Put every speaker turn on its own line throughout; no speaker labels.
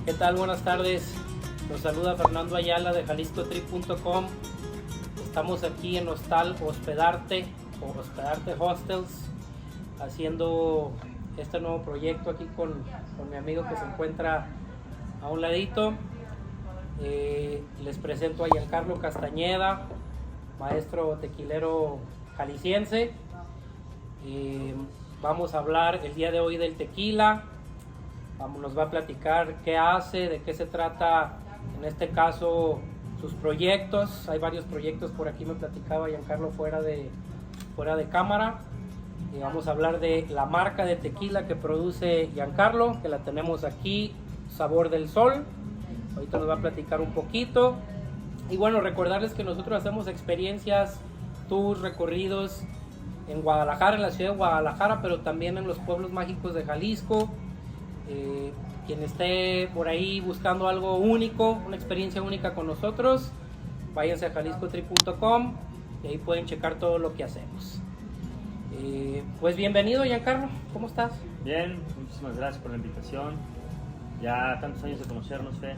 ¿Qué tal? Buenas tardes. Nos saluda Fernando Ayala de JaliscoTrip.com. Estamos aquí en Hostal Hospedarte o Hospedarte Hostels haciendo este nuevo proyecto aquí con mi amigo que se encuentra a un ladito. Les presento a Giancarlo Castañeda, maestro tequilero jalisciense. Vamos a hablar el día de hoy del tequila. Nos va a platicar qué hace, de qué se trata, en este caso sus proyectos. Hay varios proyectos por aquí, me platicaba Giancarlo fuera de cámara. Y vamos a hablar de la marca de tequila que produce Giancarlo, que la tenemos aquí, Sabor del Sol. Ahorita nos va a platicar un poquito. Y bueno, recordarles que nosotros hacemos experiencias, tours, recorridos en Guadalajara, en la ciudad de Guadalajara, pero también en los pueblos mágicos de Jalisco. Quien esté por ahí buscando algo único, una experiencia única con nosotros, váyanse a JaliscoTrip.com y ahí pueden checar todo lo que hacemos. Pues bienvenido, Giancarlo, ¿cómo estás?
Bien, muchísimas gracias por la invitación. Ya tantos años de conocernos, Fe.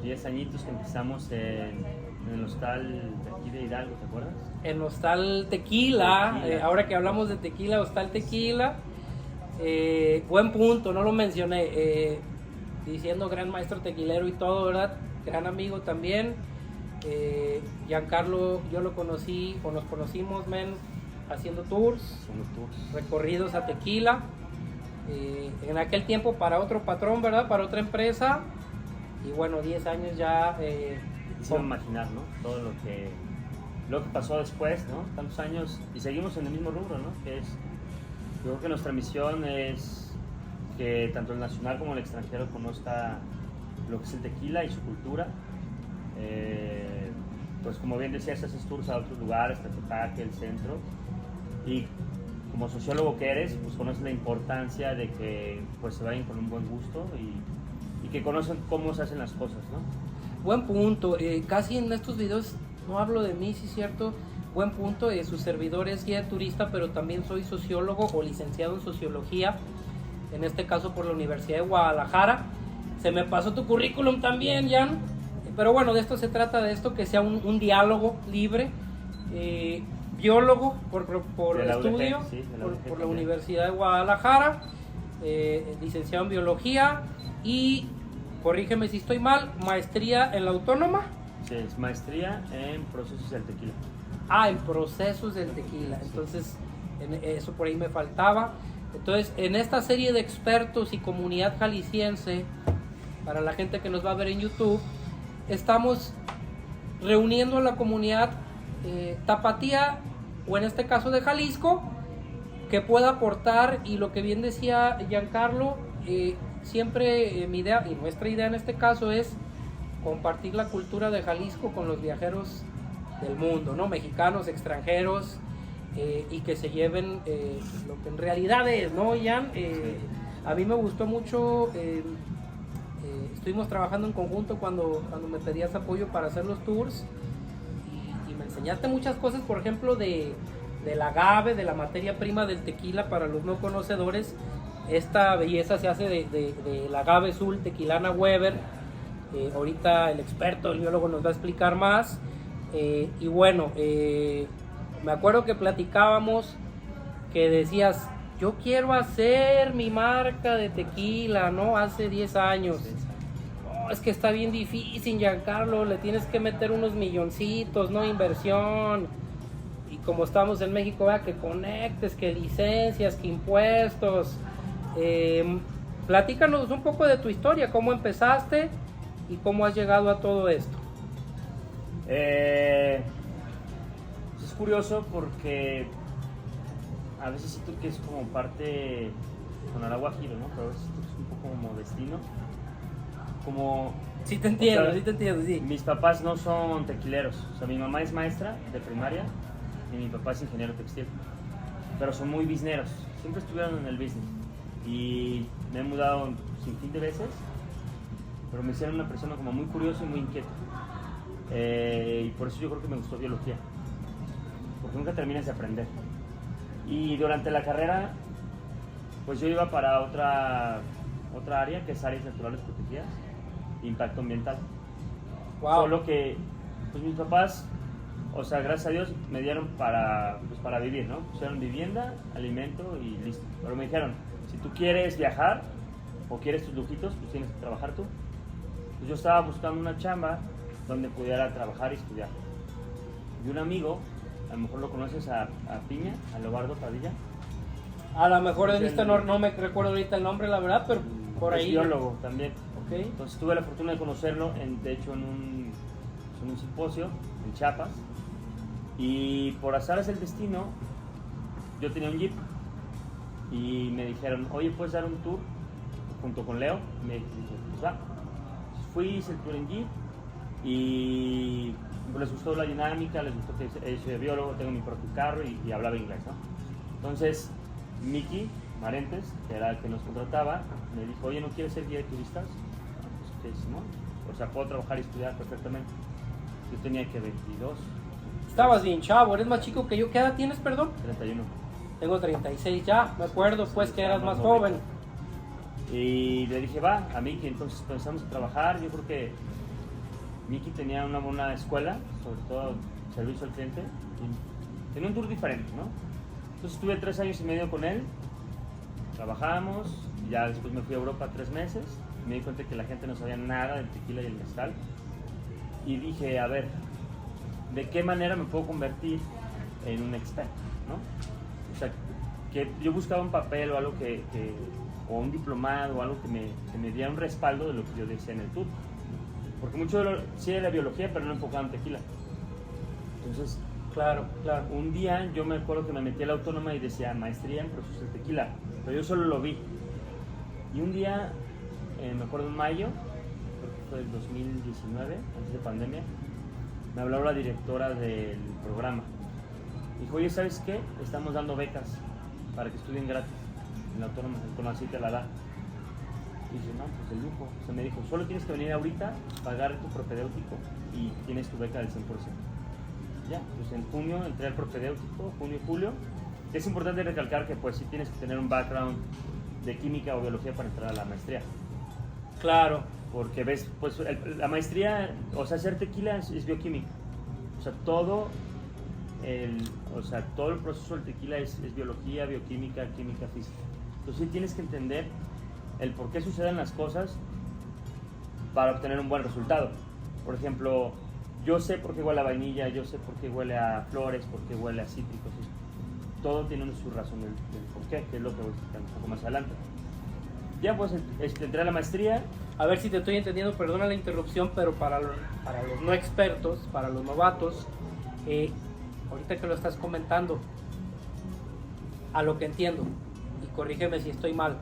10 añitos que empezamos en el hostal de aquí de Hidalgo, ¿te acuerdas?
En Hostal Tequila. Ahora que hablamos de tequila, Hostal Tequila. Buen punto, no lo mencioné. Diciendo gran maestro tequilero y todo, ¿verdad? Gran amigo también. Giancarlo, yo lo conocí, o nos conocimos, haciendo tours, recorridos a tequila. En aquel tiempo para otro patrón, ¿verdad? Para otra empresa. Y bueno, 10 años ya.
Sin imaginar, ¿no? Todo lo que pasó después, ¿no? Tantos años y seguimos en el mismo rubro, ¿no? Que es, yo creo que nuestra misión es que tanto el nacional como el extranjero conozca lo que es el tequila y su cultura. Pues como bien decías, haces tours a otros lugares, Tepetaque, el centro, y como sociólogo que eres, pues conoces la importancia de que pues se vayan con un buen gusto y que conozcan cómo se hacen las cosas, ¿no?
Buen punto. Casi en estos videos no hablo de mí, sí es cierto. Buen punto. Su servidor es guía de turista, pero también soy sociólogo o licenciado en sociología, en este caso por la Universidad de Guadalajara. Se me pasó tu currículum también, Jan, pero bueno, de esto se trata, de esto que sea un diálogo libre. Biólogo por estudio,
sí,
por la Universidad de Guadalajara, licenciado en biología y, corrígeme si estoy mal, maestría en la Autónoma.
Sí, es maestría en procesos del tequila.
En procesos del tequila. Entonces, eso por ahí me faltaba. Entonces, en esta serie de expertos y comunidad jalisciense, para la gente que nos va a ver en YouTube, estamos reuniendo a la comunidad tapatía, o en este caso de Jalisco, que pueda aportar. Y lo que bien decía Giancarlo, siempre mi idea y nuestra idea en este caso es compartir la cultura de Jalisco con los viajeros del mundo, ¿no? Mexicanos, extranjeros, y que se lleven lo que en realidad es, ¿no, Jan? A mí me gustó mucho. Estuvimos trabajando en conjunto cuando me pedías apoyo para hacer los tours y me enseñaste muchas cosas, por ejemplo, del agave, de la materia prima del tequila. Para los no conocedores, esta belleza se hace del agave azul Tequilana Weber. Ahorita el experto, el biólogo, nos va a explicar más. Y bueno, me acuerdo que platicábamos, que decías, yo quiero hacer mi marca de tequila, ¿no? Hace 10 años. Es que está bien difícil, Giancarlo, le tienes que meter unos milloncitos, ¿no? Inversión. Y como estamos en México, ¿verdad? Que conectes, que licencias, que impuestos. Platícanos un poco de tu historia, cómo empezaste y cómo has llegado a todo esto.
Es curioso porque a veces siento que es como parte con el agua giro, ¿no? Pero a veces siento que es un poco como destino. Como,
sí te entiendo,
o sea,
sí te entiendo, sí.
Mis papás no son tequileros, o sea, mi mamá es maestra de primaria y mi papá es ingeniero textil, pero son muy bizneros, siempre estuvieron en el business y me he mudado sin fin de veces, pero me hicieron una persona como muy curiosa y muy inquieta, y por eso yo creo que me gustó biología, porque nunca terminas de aprender. Y durante la carrera, pues yo iba para otra área que es áreas naturales protegidas, impacto ambiental.
Wow.
Solo que pues mis papás, o sea, gracias a Dios me dieron para vivir, ¿no? Pusieron vivienda, alimento y listo. Pero me dijeron, si tú quieres viajar o quieres tus lujitos, pues tienes que trabajar tú. Pues yo estaba buscando una chamba donde pudiera trabajar y estudiar. Y un amigo, a lo mejor lo conoces a Piña, a Leobardo Padilla.
A lo mejor de
Es
vista
el-
no me recuerdo ahorita el nombre, la verdad, pero por
Es
ahí.
biólogo también.
Ok.
Entonces tuve la fortuna de conocerlo, de hecho en un simposio en Chiapas. Y por azares del destino, yo tenía un jeep y me dijeron, oye, ¿puedes dar un tour junto con Leo? Me dije, pues va. Fui, hice el tour en jeep y les gustó la dinámica, les gustó que soy biólogo, tengo mi propio carro y hablaba inglés, ¿no? Entonces, Miki Marentes, que era el que nos contrataba, me dijo, oye, ¿no quieres ser guía de turistas? Pues, ¿qué, no? O sea, puedo trabajar y estudiar perfectamente. Yo tenía que 22,
Estabas bien chavo, eres más chico que yo. ¿Qué edad tienes, perdón?
31.
Tengo 36 ya, me acuerdo pues que eras más joven.
Y le dije, va, a Miki, entonces pensamos en trabajar. Yo creo que Miki tenía una buena escuela, sobre todo servicio al cliente. Y tenía un tour diferente, ¿no? Entonces estuve 3 años y medio con él, trabajamos, y ya después me fui a Europa 3 meses. Me di cuenta que la gente no sabía nada del tequila y el mezcal. Y dije, a ver, ¿de qué manera me puedo convertir en un experto, ¿no? O sea, que yo buscaba un papel o algo o un diplomado o algo que me diera un respaldo de lo que yo decía en el tour. Porque mucho sí de la biología, pero no enfocado en tequila. Entonces,
Claro.
un día yo me acuerdo que me metí a la autónoma y decía maestría en procesos de tequila, pero yo solo lo vi. Y un día, me acuerdo en mayo, creo que fue el 2019, antes de pandemia, me habló la directora del programa. Dijo, oye, ¿sabes qué? Estamos dando becas para que estudien gratis en la autónoma, el CONACYT te la da. Y dije, no, pues de lujo. O sea, me dijo, solo tienes que venir ahorita, pagar tu propedéutico y tienes tu beca del 100%. Ya, pues en junio entré al propedéutico, junio y julio. Es importante recalcar que pues sí tienes que tener un background de química o biología para entrar a la maestría.
Claro.
Porque ves, pues la maestría, o sea, hacer tequila es bioquímica. O sea, todo el proceso del tequila es biología, bioquímica, química, física. Entonces sí tienes que entender el por qué suceden las cosas para obtener un buen resultado. Por ejemplo, yo sé por qué huele a vainilla, yo sé por qué huele a flores, por qué huele a cítricos. Todo tiene su razón del por qué, que es lo que voy a explicar un poco más adelante. Ya pues entré a la maestría.
A ver si te estoy entendiendo, perdona la interrupción, pero para los no expertos, para los novatos, ahorita que lo estás comentando, a lo que entiendo, y corrígeme si estoy mal,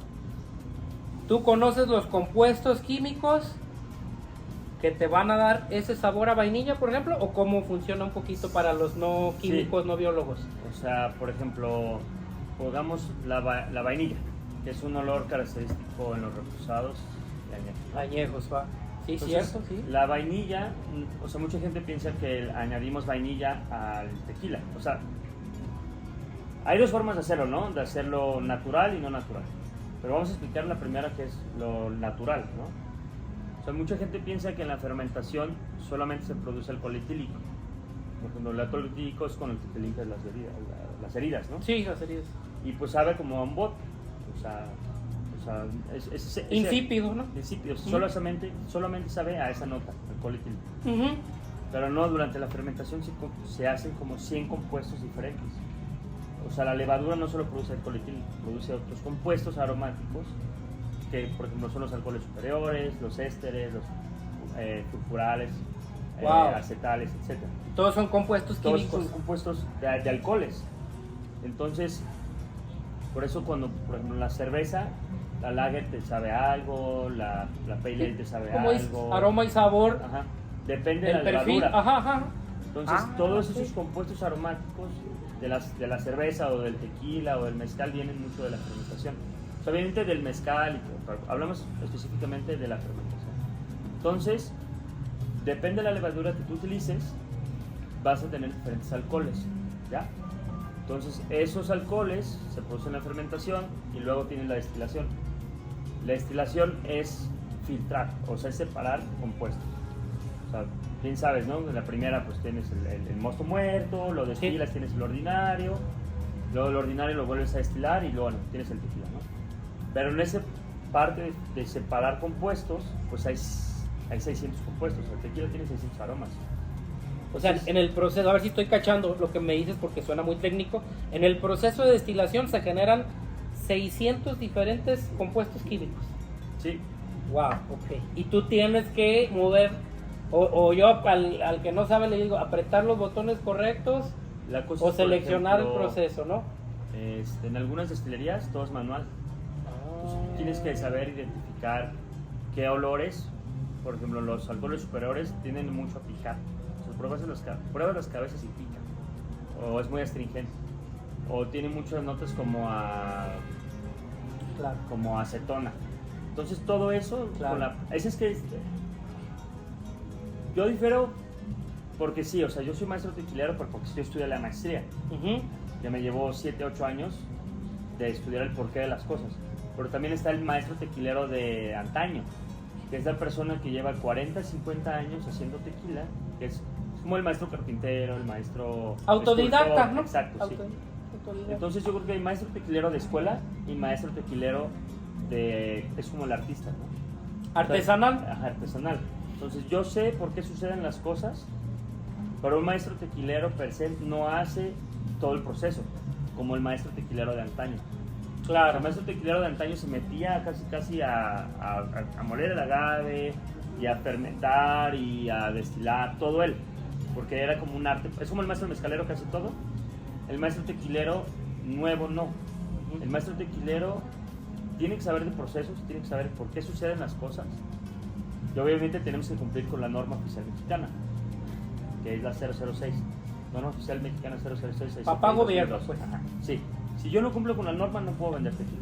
¿tú conoces los compuestos químicos que te van a dar ese sabor a vainilla, por ejemplo? ¿O cómo funciona un poquito para los no químicos,
Sí.
no biólogos?
O sea, por ejemplo, pongamos la vainilla, que es un olor característico en los reposados y añejos.
Añejos, va. Sí,
Entonces,
cierto, sí.
La vainilla, o sea, mucha gente piensa que añadimos vainilla al tequila. O sea, hay dos formas de hacerlo, ¿no? De hacerlo natural y no natural. Pero vamos a explicar la primera, que es lo natural, ¿no? O sea, mucha gente piensa que en la fermentación solamente se produce alcohol etílico. Por ejemplo, el alcohol etílico es con el que te limpias las heridas, ¿no?
Sí, las heridas.
Y pues sabe como a un vodka. O sea es
Insípido, ¿no?
insípido. Solamente sabe a esa nota, alcohol etílico.
Ujú.
Pero no, durante la fermentación se hacen como 100 compuestos diferentes. O sea, la levadura no solo produce alcohol etílico, produce otros compuestos aromáticos, que por ejemplo son los alcoholes superiores, los ésteres, los sulfurales,
Wow.
acetales, etc.
Todos son compuestos
Todos
químicos.
son compuestos de alcoholes. Entonces, por eso cuando, por ejemplo, la cerveza, la lager te sabe a algo, la pale ale te sabe a
Como es
algo.
aroma y sabor,
Ajá. Depende de
el
la
perfil.
levadura.
Ajá.
Entonces,
Ah,
todos
ok.
esos compuestos aromáticos de la cerveza o del tequila o del mezcal vienen mucho de la fermentación. O sea, obviamente del mezcal, pero hablamos específicamente de la fermentación. Entonces, depende de la levadura que tú utilices, vas a tener diferentes alcoholes, ¿ya? Entonces, esos alcoholes se producen en la fermentación y luego tienen la destilación. La destilación es filtrar, o sea, es separar compuestos. O sea, bien sabes, ¿no? En la primera pues tienes el mosto muerto, lo destilas, tienes el ordinario, luego el ordinario lo vuelves a destilar y luego tienes el tequila, ¿no? Pero en esa parte de separar compuestos, pues hay 600 compuestos, el tequila tiene 600 aromas.
O sea, en el proceso, a ver si estoy cachando lo que me dices porque suena muy técnico, en el proceso de destilación se generan 600 diferentes compuestos químicos.
Sí.
Wow, ok. Y tú tienes que mover, o yo al que no sabe le digo, apretar los botones correctos
La cosa
o
es, por
seleccionar
ejemplo,
el proceso, ¿no?
En algunas destilerías todo es manual. Entonces, tienes que saber identificar qué olores, por ejemplo, los alcoholes superiores tienden mucho a picar. Entonces, pruebas las cabezas y pica. O es muy astringente. O tiene muchas notas como como acetona. Entonces todo eso, ese es que yo difiero porque sí, o sea, yo soy maestro tequilero porque yo estudié la maestría. Ya me llevó 7, 8 años de estudiar el porqué de las cosas. Pero también está el maestro tequilero de antaño, que es la persona que lleva 40, 50 años haciendo tequila, que es como el maestro carpintero, el maestro
autodidacta,
escultor.
¿no?
Exacto, sí. Entonces yo creo que hay maestro tequilero de escuela y maestro tequilero es como el artista, ¿no?
Artesanal.
Ajá, artesanal. Entonces yo sé por qué suceden las cosas, pero un maestro tequilero per se no hace todo el proceso, como el maestro tequilero de antaño.
Claro.
El maestro tequilero de antaño se metía casi a moler el agave y a fermentar y a destilar, todo él, porque era como un arte. Es como el maestro mezcalero que hace todo. El maestro tequilero nuevo no. El maestro tequilero tiene que saber de procesos, tiene que saber por qué suceden las cosas. Y obviamente tenemos que cumplir con la norma oficial mexicana, que es la 006. Norma oficial mexicana 006.
Papá gobierno, pues.
Ajá. Sí. Si yo no cumplo con la norma, no puedo vender tequila.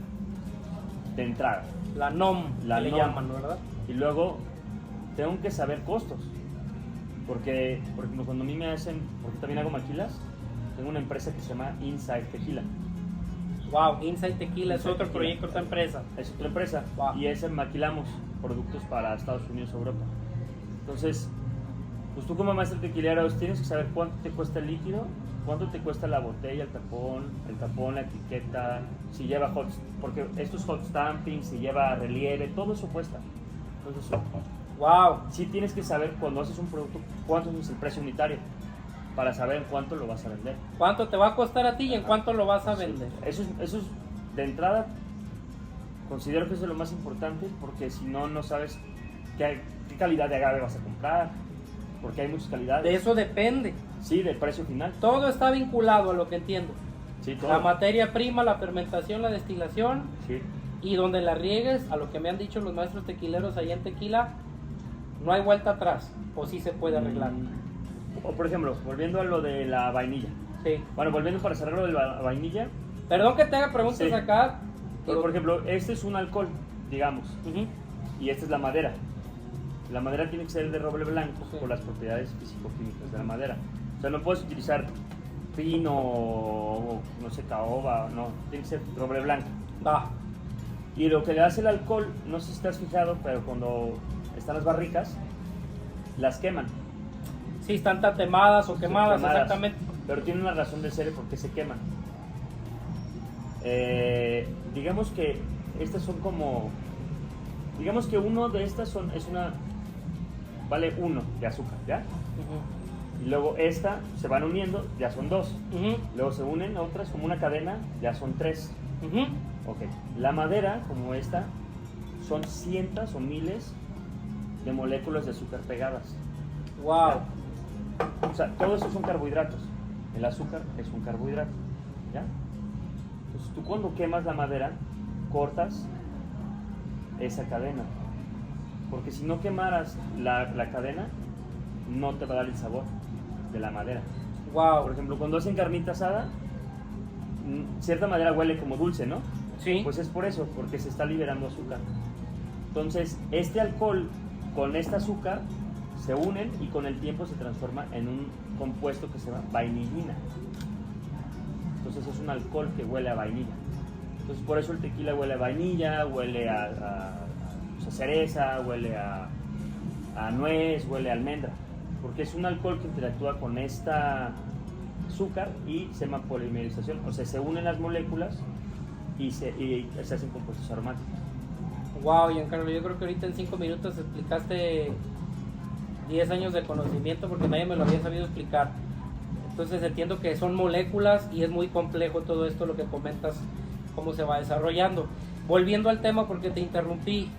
De entrada.
La NOM, le llaman, ¿verdad?
Y luego tengo que saber costos. Porque, por ejemplo, cuando a mí me hacen, porque también hago maquilas, tengo una empresa que se llama Inside Tequila.
Wow, Inside Tequila es otro proyecto, otra empresa.
Es otra empresa.
Wow.
Y ese maquilamos productos para Estados Unidos o Europa. Entonces, pues tú como maestro tequilero tienes que saber cuánto te cuesta el líquido, cuánto te cuesta la botella, el tapón, la etiqueta, si lleva porque esto es hot stamping, si lleva relieve, todo eso cuesta. Entonces,
wow.
Sí tienes que saber cuando haces un producto cuánto es el precio unitario para saber en cuánto lo vas a vender.
¿Cuánto te va a costar a ti y en cuánto lo vas a vender?
Sí. Eso es de entrada, considero que eso es lo más importante, porque si no, no sabes qué calidad de agave vas a comprar, porque hay muchas calidades.
De eso depende.
Sí, del precio final.
Todo está vinculado a lo que entiendo.
Sí, todo.
La materia prima, la fermentación, la destilación.
Sí.
Y donde la riegues, a lo que me han dicho los maestros tequileros allá en Tequila, no hay vuelta atrás, o sí se puede arreglar.
O por ejemplo, volviendo a lo de la vainilla.
Sí.
Bueno, volviendo para cerrar lo de la vainilla.
Perdón que te haga preguntas
Sí.
acá.
Pero, por ejemplo, este es un alcohol, digamos, y esta es la madera. La madera tiene que ser de roble blanco,
Sí.
por las propiedades físico-químicas de la madera. O sea, no puedes utilizar pino o, no sé, caoba, no, tiene que ser roble blanco.
Va.
Y lo que le hace el alcohol, no sé si te has fijado, pero cuando están las barricas, las queman.
Sí, están tatemadas o quemadas, exactamente.
Pero tiene una razón de ser por qué se queman. Digamos que estas son como... Digamos que uno de estas vale 1 de azúcar, ¿ya? Y luego esta se van uniendo, ya son 2. Luego se unen otras como una cadena, ya son 3. Ok. La madera, como esta, son cientos o miles de moléculas de azúcar pegadas.
Wow.
¿Ya? O sea, todo eso son carbohidratos. El azúcar es un carbohidrato, ¿ya? Entonces tú cuando quemas la madera, cortas esa cadena. Porque si no quemaras la cadena, no te va a dar el sabor de la madera.
Wow.
Por ejemplo, cuando hacen carnita asada, cierta madera huele como dulce, ¿no?
Sí.
Pues es por eso, porque se está liberando azúcar. Entonces, este alcohol con este azúcar se unen y con el tiempo se transforma en un compuesto que se llama vainillina. Entonces es un alcohol que huele a vainilla. Entonces por eso el tequila huele a vainilla, huele a a cereza, huele a nuez, huele a almendra, porque es un alcohol que interactúa con esta azúcar y se llama polimerización, o sea, se unen las moléculas y se hacen compuestos aromáticos.
Wow, Giancarlo, yo creo que ahorita en 5 minutos explicaste 10 años de conocimiento porque nadie me lo había sabido explicar. Entonces entiendo que son moléculas y es muy complejo todo esto, lo que comentas, cómo se va desarrollando. Volviendo al tema porque te interrumpí,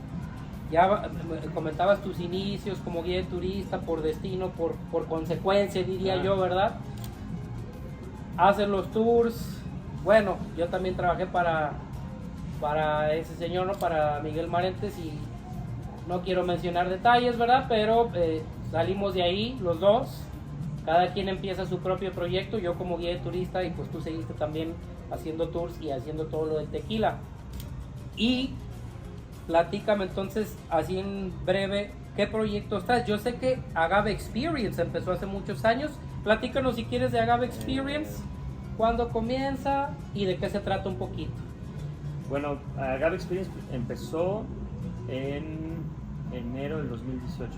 ya comentabas tus inicios como guía de turista, por destino, por consecuencia, diría yo, ¿verdad? Haces los tours. Bueno, yo también trabajé para ese señor, ¿no? Para Miguel Marentes, y no quiero mencionar detalles, ¿verdad? Pero salimos de ahí los dos, cada quien empieza su propio proyecto, yo como guía de turista y pues tú seguiste también haciendo tours y haciendo todo lo del tequila. Y platícame entonces, así en breve, ¿qué proyecto estás? Yo sé que Agave Experience empezó hace muchos años, platícanos si quieres de Agave Experience, cuándo comienza y de qué se trata un poquito.
Bueno, Agave Experience empezó en enero del 2018.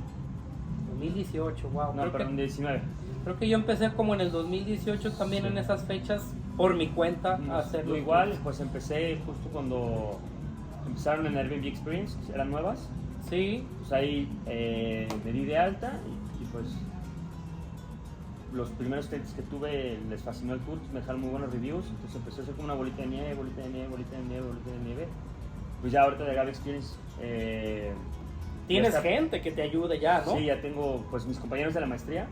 2018, wow.
No, perdón, 19.
Creo que yo empecé como en el 2018 también, sí, en esas fechas, por mi cuenta, a hacerlo.
Igual, pues empecé justo cuando empezaron en Airbnb Experience, eran nuevas.
Sí.
Pues ahí me di de alta y pues los primeros clientes que tuve les fascinó el tour, me dejaron muy buenos reviews, entonces empecé a hacer como una bolita de nieve, bolita de nieve, bolita de nieve, bolita de nieve. Pues ya ahorita de Agave Experience...
Tienes gente que te ayude ya, ¿no?
Sí, ya tengo pues mis compañeros de la maestría,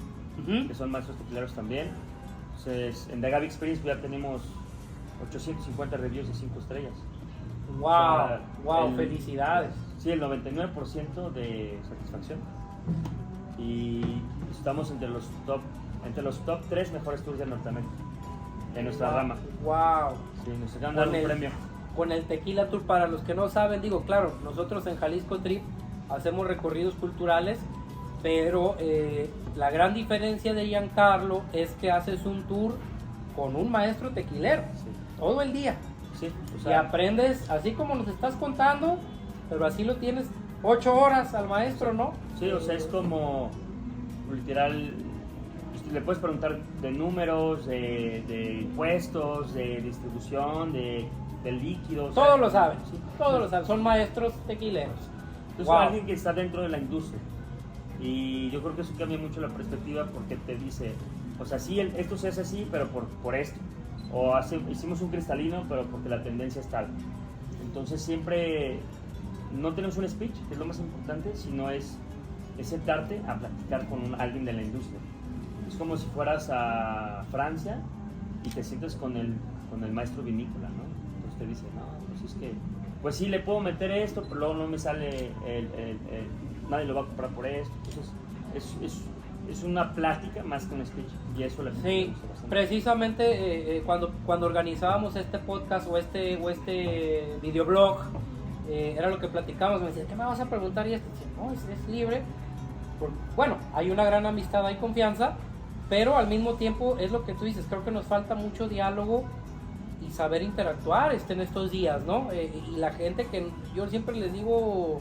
que son maestros tequileros también. Entonces en The Agave Experience ya tenemos 850 reviews de 5 estrellas.
¡Wow!
O sea,
¡Wow! ¡Felicidades!
Sí, el 99% de satisfacción. Y estamos entre los top 3 mejores tours de Norteamérica, en nuestra rama.
¡Wow!
Sí, nos acaban de dar un premio.
Con el Tequila Tour, para los que no saben, digo, claro, nosotros en Jalisco Trip hacemos recorridos culturales, pero la gran diferencia de Giancarlo es que haces un tour con un maestro tequilero, sí, todo el día.
Sí, o sea,
y aprendes así como nos estás contando, pero así lo tienes 8 horas al maestro, ¿no?
Sí, o sea, es como literal, le puedes preguntar de números, de impuestos, de distribución, de líquidos.
Todo lo saben, sí, todo lo saben, son maestros tequileros.
Entonces, wow, alguien que está dentro de la industria. Y yo creo que eso cambia mucho la perspectiva porque te dice, o sea, sí, esto se hace así, pero por esto. O hicimos un cristalino, pero porque la tendencia es tal. Entonces siempre no tenemos un speech, que es lo más importante, sino es sentarte a platicar con alguien de la industria. Es como si fueras a Francia y te sientes con el maestro vinícola, ¿no? Entonces te dice, no, pues es que, pues sí le puedo meter esto, pero luego no me sale nadie lo va a comprar por esto. Entonces es una plática más que un speech, y eso le gusta.
Sí, precisamente cuando organizábamos este podcast o este videoblog, era lo que platicábamos. Me decía, ¿qué me vas a preguntar? Y esto, no, es libre. Bueno, hay una gran amistad, hay confianza, pero al mismo tiempo es lo que tú dices, creo que nos falta mucho diálogo y saber interactuar en estos días, ¿no? Y la gente, que yo siempre les digo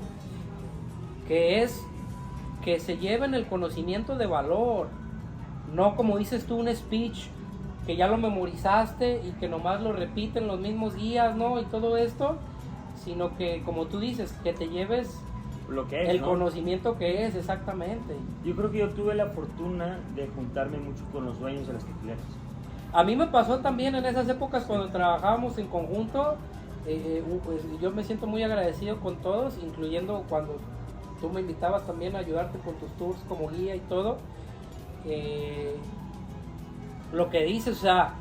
que es que se lleven el conocimiento de valor, no como dices tú, un speech que ya lo memorizaste y que nomás lo repiten los mismos guías, ¿no? Y todo esto, sino que, como tú dices, que te lleves
lo que es,
el
¿no?
conocimiento que es, exactamente.
Yo creo que yo tuve la fortuna de juntarme mucho con los dueños de las tequileras.
A mí me pasó también en esas épocas cuando trabajábamos en conjunto. Pues yo me siento muy agradecido con todos, incluyendo cuando tú me invitabas también a ayudarte con tus tours como guía y todo. Lo que dices, o sea,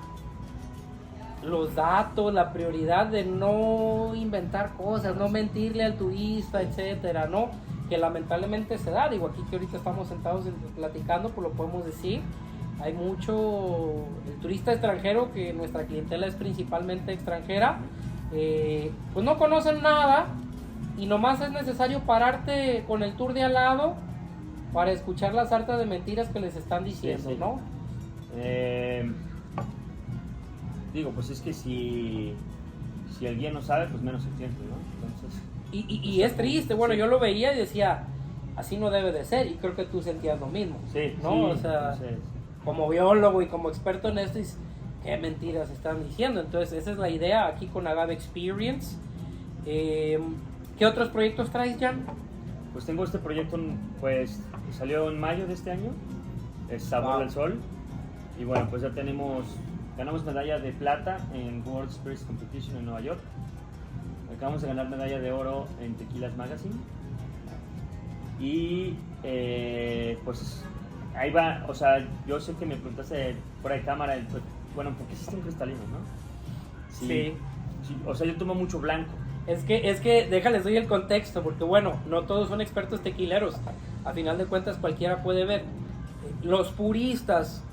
los datos, la prioridad de no inventar cosas, no mentirle al turista, etcétera, ¿no? Que lamentablemente se da. Digo, aquí que ahorita estamos sentados platicando, pues lo podemos decir. Hay mucho, el turista extranjero, que nuestra clientela es principalmente extranjera, pues no conocen nada y nomás es necesario pararte con el tour de al lado para escuchar la sarta de mentiras que les están diciendo, sí, sí, ¿no?
Digo, pues es que si si el guía no sabe, pues menos el cliente, ¿no? Entonces,
Y es triste, bueno,
sí.
yo lo veía y decía, así no debe de ser, y creo que tú sentías lo mismo,
Sí,
¿no?
sí,
O sea,
entonces,
como biólogo y como experto en esto, dices, qué mentiras están diciendo. Entonces, esa es la idea aquí con Agave Experience. ¿Qué otros proyectos traes, Jan?
pues tengo este proyecto, pues salió en mayo de este año, es Sabor
Wow.
del Sol, y bueno, pues ya ganamos medalla de plata en World Spirits Competition en Nueva York, acabamos de ganar medalla de oro en Tequilas Magazine, y pues ahí va, o sea, yo sé que me preguntaste fuera de cámara, pues, bueno, ¿por qué hiciste un cristalino, no? Sí, o sea, yo tomo mucho blanco.
Es que, déjales doy el contexto, porque bueno, no todos son expertos tequileros. A final de cuentas, cualquiera puede ver. Los puristas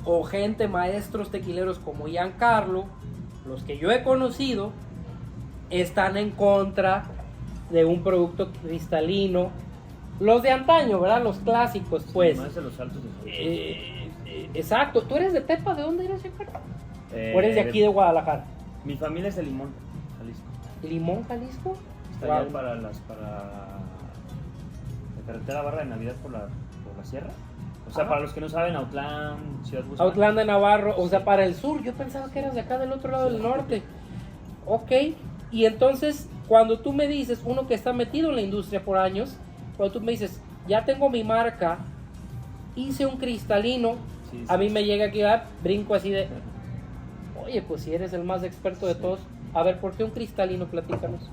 o gente, maestros tequileros como Giancarlo, los que yo he conocido, están en contra de un producto cristalino. Los de antaño, ¿verdad? Los clásicos, pues.
Más de los altos de
Exacto. ¿Tú eres de Tepa? ¿De dónde eres, Giancarlo? ¿O eres de aquí de Guadalajara?
Mi familia es de Limón, Jalisco.
¿Limón, Jalisco?
Está
Wow.
allá para la carretera Barra de Navidad por la sierra. O sea, para los que no saben, Autlán, Ciudad Guzmán.
Autlán de Navarro, o sea, para el sur. Yo pensaba que eras de acá del otro lado del norte. Ok, y entonces, cuando tú me dices, uno que está metido en la industria por años, cuando tú me dices, ya tengo mi marca, hice un cristalino,
Sí,
a mí me llega aquí, brinco así de, oye, pues si eres el más experto de todos, a ver, ¿por qué un cristalino? Platícanos.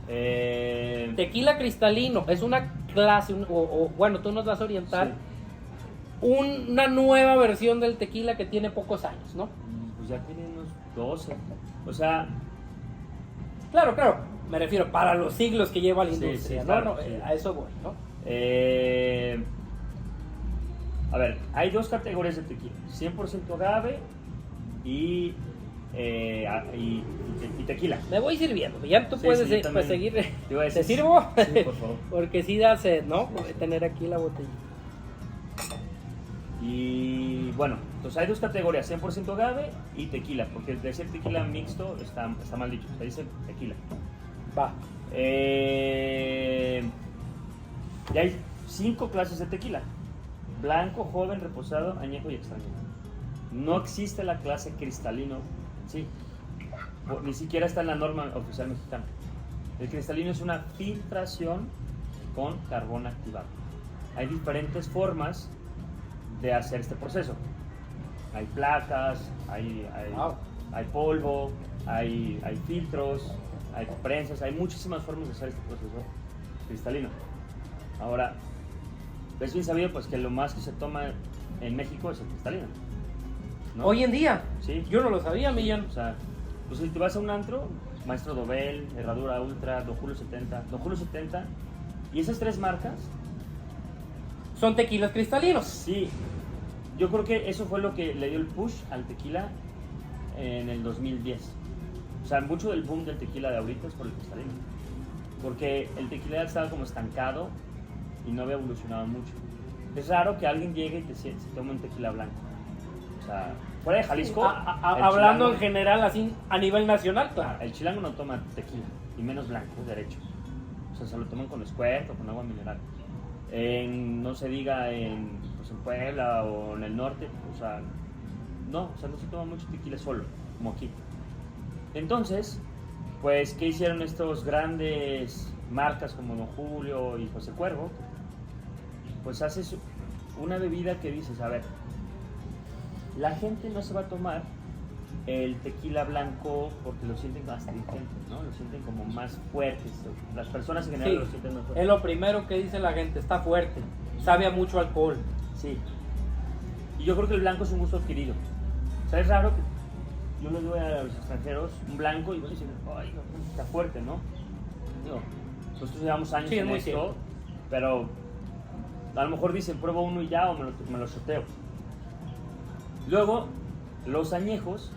Tequila cristalino, es una clase, bueno, tú nos vas a orientar,
Sí.
una nueva versión del tequila que tiene pocos años, ¿no?
Pues ya tiene unos 12. O sea,
Claro, me refiero para los siglos que lleva la
Sí,
industria,
sí,
¿no?
claro,
No,
sí.
a eso voy, ¿no?
a ver, hay dos categorías de tequila: 100% agave y tequila.
Me voy sirviendo, ya tú
Sí,
puedes
sí, yo también.
seguir.
Te iba a
¿Te
decir-
sirvo?
Sí, por favor.
Porque sí da sed, ¿no? Voy a tener aquí la botella.
Y bueno, entonces hay dos categorías: 100% agave y tequila, porque decir tequila mixto está mal dicho, se dice tequila.
Va.
Y hay 5 clases de tequila: blanco, joven, reposado, añejo y extraño. No existe la clase cristalino en sí, ni siquiera está en la norma oficial mexicana. El cristalino es una filtración con carbón activado. Hay diferentes formas de hacer este proceso. Hay placas,
Wow.
hay polvo, hay filtros, hay prensas, hay muchísimas formas de hacer este proceso cristalino. Ahora, es bien sabido pues que lo más que se toma en México es el cristalino, ¿no?
Hoy en día,
Sí.
yo no lo sabía, Millán.
O sea, pues si te vas a un antro, Maestro Dobel, Herradura Ultra, Don Julio 70, y esas 3 marcas,
Son tequilas cristalinos.
sí, yo creo que eso fue lo que le dio el push al tequila en el 2010. O sea, mucho del boom del tequila de ahorita es por el cristalino, porque el tequila estaba como estancado y no había evolucionado mucho. Es raro que alguien llegue y se tome un tequila blanco. O sea, fuera de Jalisco, el
Hablando
chilango-
en general, así a nivel nacional, claro.
el chilango no toma tequila, y menos blanco, derecho. O sea, se lo toman con squirt o con agua mineral. No se diga pues en Puebla o en el norte, o sea, no se toma mucho tequila solo, como aquí. Entonces, pues, ¿qué hicieron estos grandes marcas como Don Julio y José Cuervo? Pues haces una bebida que dices, a ver, la gente no se va a tomar el tequila blanco porque lo sienten más astringente, ¿no? Lo sienten como más fuertes. Las personas en general
Sí,
lo sienten más
es
fuerte.
lo primero que dice la gente, está fuerte, sabe a mucho alcohol.
Sí. Y yo creo que el blanco es un gusto adquirido. O sea, es raro que yo les doy a los extranjeros un blanco y me dicen, ay, no, está fuerte, ¿no? Digo, nosotros llevamos años
Sí, es
en
muy
esto,
cierto.
pero a lo mejor dicen, pruebo uno y ya, o me lo soteo. Luego, los añejos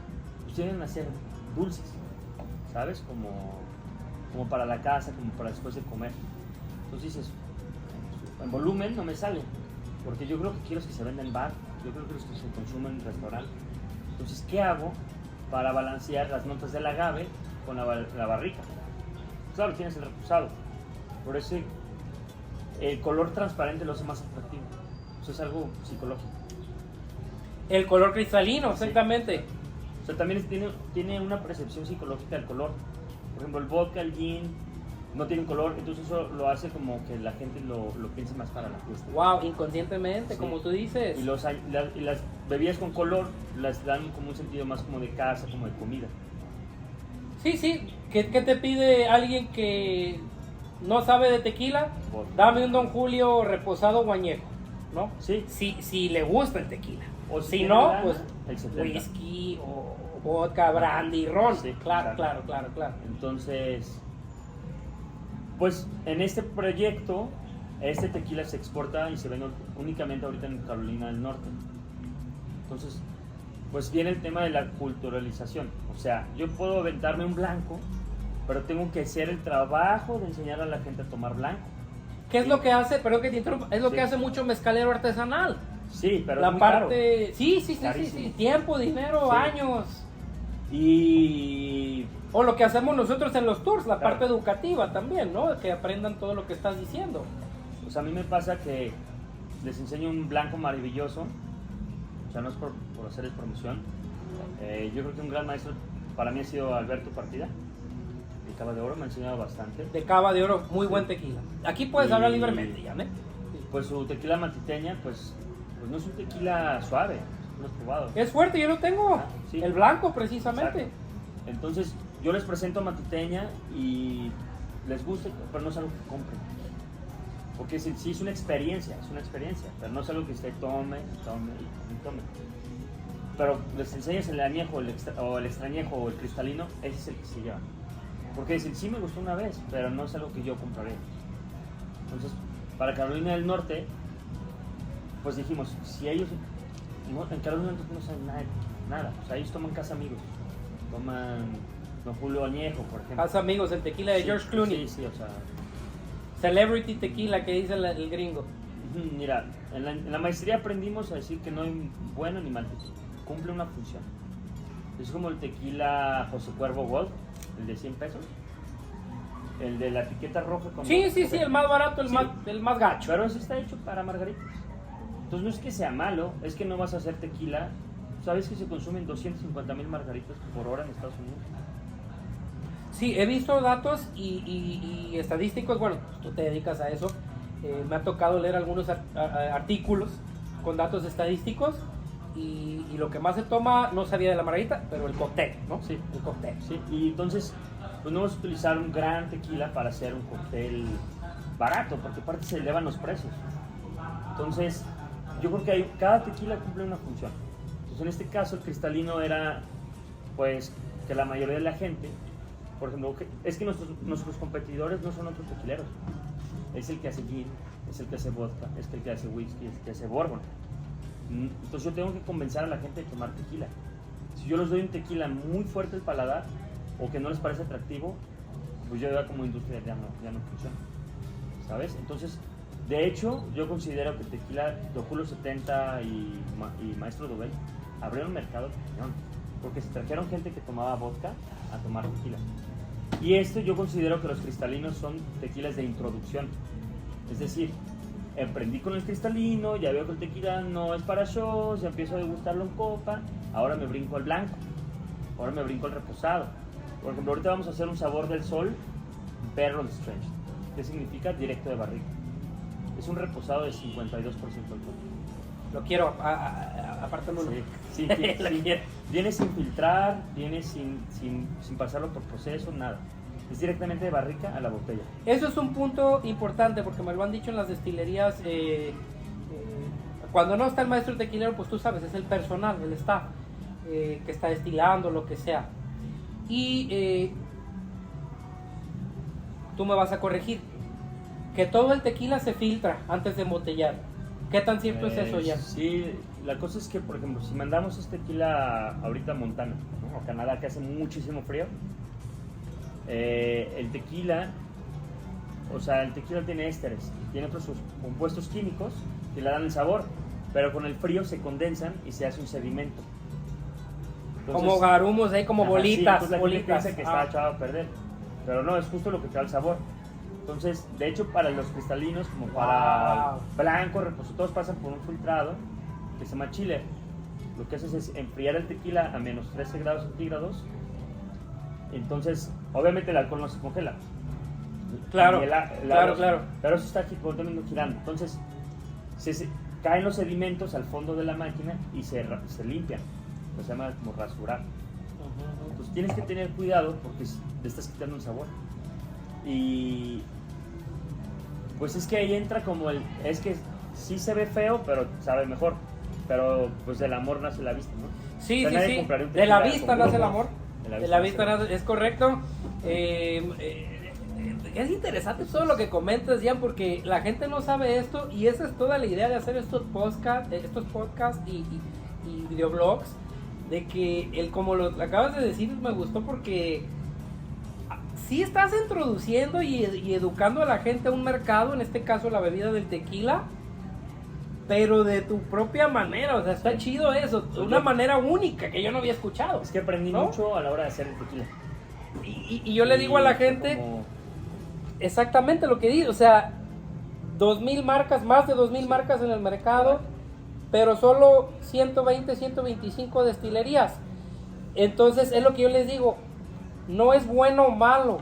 pues, tienden a ser dulces, ¿sabes? Como para la casa, como para después de comer. Entonces dices, en volumen no me sale, porque yo creo que quiero que se venda en bar, yo creo que se consumen en restaurante. Entonces, ¿qué hago para balancear las notas del agave con la barrica. Claro, tienes el reposado. Por eso el color transparente lo hace más atractivo. Eso es algo psicológico.
El color cristalino,
Sí.
exactamente.
O sea, también tiene una percepción psicológica del color. Por ejemplo, el vodka, el gin, no tienen color, entonces eso lo hace como que la gente lo piense más para la fiesta.
Wow, inconscientemente,
Sí.
como tú dices.
Y las bebidas con color las dan como un sentido más como de casa, como de comida.
Sí, sí. ¿Qué te pide alguien que no sabe de tequila?
Vodka.
Dame un Don Julio reposado o añejo, ¿no?
Sí.
Si le gusta el tequila.
O
si
tiene
no,
lana,
pues
el 70.
whisky o vodka, brandy, ron.
Sí,
claro,
exacto.
claro.
Entonces, pues en este proyecto, este tequila se exporta y se vende únicamente ahorita en Carolina del Norte. Entonces, pues viene el tema de la culturalización. O sea, yo puedo aventarme un blanco, pero tengo que hacer el trabajo de enseñar a la gente a tomar blanco.
¿Qué es
Sí.
lo que hace? Pero que te interrumpa, es lo
Sí.
que hace mucho mezcalero artesanal.
Sí, pero es
La
muy
parte, sí,
Carísimo.
tiempo, dinero,
Sí.
años.
caro. Y
O lo que hacemos nosotros en los tours, la
Claro.
parte educativa también, ¿no? Que aprendan todo lo que estás diciendo.
o sea, a mí me pasa que les enseño un blanco maravilloso, o sea, no es por hacerles promoción. Yo creo que un gran maestro para mí ha sido Alberto Partida, de Cava de Oro, me ha enseñado bastante.
De cava de oro, muy buen tequila. Aquí puedes hablar
Y-
libremente, ya, ¿eh?
Pues su tequila matiteña, pues no es un tequila suave, no es probado.
Es fuerte, yo lo tengo.
Ah, sí.
El blanco, precisamente.
Exacto. Entonces, yo les presento matiteña y les gusta, pero no es algo que compren. Porque sí es una experiencia, pero no es algo que usted tome. Pero les enseñas el añejo o el extrañejo o el cristalino, ese es el que se lleva. Porque dicen, sí me gustó una vez, pero no es algo que yo compraré. Entonces, para Carolina del Norte, pues dijimos, si ellos, en Carolina del Norte no saben nada. O sea, ellos toman Casa Amigos, toman Don Julio Añejo, por ejemplo.
Haz amigos, el tequila de
Sí,
George Clooney.
Sí, o sea,
Celebrity tequila que dice el gringo.
mira, en la maestría aprendimos a decir que no hay bueno ni mal tequila, cumple una función. Es como el tequila José Cuervo Gold, el de 100 pesos, el de la etiqueta roja. Con
Sí, el más barato,
Sí.
el más gacho.
Pero ese está hecho para margaritas. Entonces no es que sea malo, es que no vas a hacer tequila. ¿Sabes que se consumen 250,000 margaritas por hora en Estados Unidos?
Sí, he visto datos y estadísticos, bueno, pues tú te dedicas a eso. Me ha tocado leer algunos artículos con datos estadísticos y lo que más se toma, no sabía de la margarita, pero el cóctel, ¿no?
Sí.
El cóctel.
Sí, y entonces pues no vamos a utilizar un gran tequila para hacer un cóctel barato, porque aparte se elevan los precios. Entonces, yo creo que cada tequila cumple una función. Entonces, en este caso, el cristalino era, pues, que la mayoría de la gente, por ejemplo, es que nuestros competidores no son otros tequileros. Es el que hace gin, es el que hace vodka, es el que hace whisky, es el que hace bourbon. Entonces, yo tengo que convencer a la gente de tomar tequila. Si yo les doy un tequila muy fuerte al paladar, o que no les parece atractivo, pues yo ya como industria ya no funciona, ¿sabes? Entonces, de hecho, yo considero que tequila Don Julio 70 y Maestro Dobel abrieron mercado cañón, porque se trajeron gente que tomaba vodka a tomar tequila. Y esto yo considero que los cristalinos son tequilas de introducción, es decir, aprendí con el cristalino, ya veo que el tequila no es para shows, ya empiezo a degustarlo en copa, ahora me brinco al blanco, ahora me brinco al reposado. Por ejemplo, ahorita vamos a hacer un sabor del sol, Barrel Strength. ¿Qué significa? Directo de barrica. Es un reposado de 52% alcohol.
Lo quiero, apártamelo.
Sí,
Lo quiero.
viene sin filtrar, viene sin pasarlo por proceso, nada. Es directamente de barrica a la botella.
Eso es un punto importante porque me lo han dicho en las destilerías. Cuando no está el maestro tequilero, pues tú sabes, es el personal, el staff que está destilando, lo que sea. Y tú me vas a corregir que todo el tequila se filtra antes de embotellar. ¿Qué tan cierto es eso ya?
Sí, la cosa es que, por ejemplo, si mandamos este tequila ahorita a Montana, ¿no? A Canadá, que hace muchísimo frío, el tequila tiene ésteres, tiene otros compuestos químicos que le dan el sabor, pero con el frío se condensan y se hace un sedimento. Entonces,
como garumos ahí, como
ajá,
bolitas.
Sí, entonces la gente
bolitas.
piensa que está echado a perder. Pero no, es justo lo que te da el sabor. Entonces, de hecho, para los cristalinos, como para
Wow.
blanco, reposo, todos pasan por un filtrado que se llama chiller. Lo que haces es enfriar el tequila a menos 13 grados centígrados. Entonces, obviamente el alcohol no se congela.
Claro,
Y
claro.
Pero eso está aquí continuamente girando. Entonces, caen los sedimentos al fondo de la máquina y se limpian. Lo se llama como rasurar. Entonces tienes que tener cuidado porque le estás quitando un sabor. Y pues es que ahí entra como es que sí se ve feo, pero sabe mejor. Pero pues del amor nace la vista, ¿no?
Sí,
O sea, nadie
sí.
compraría un
De la
tequila
vista
con
nace el
grumos.
amor. De la vista nace, es correcto. Es interesante todo lo que comentas, Jan, porque la gente no sabe esto y esa es toda la idea de hacer estos podcasts y videoblogs, de que como lo acabas de decir, me gustó porque sí estás introduciendo y educando a la gente a un mercado, en este caso la bebida del tequila, pero de tu propia manera, o sea, está chido eso, de una manera única que yo no había escuchado.
Es que aprendí
¿no?
mucho a la hora de hacer el tequila.
Y yo le digo a la gente exactamente lo que digo, o sea, 2,000 marcas, más de 2,000 marcas en el mercado, pero solo 120, 125 destilerías. Entonces es lo que yo les digo, no es bueno o malo,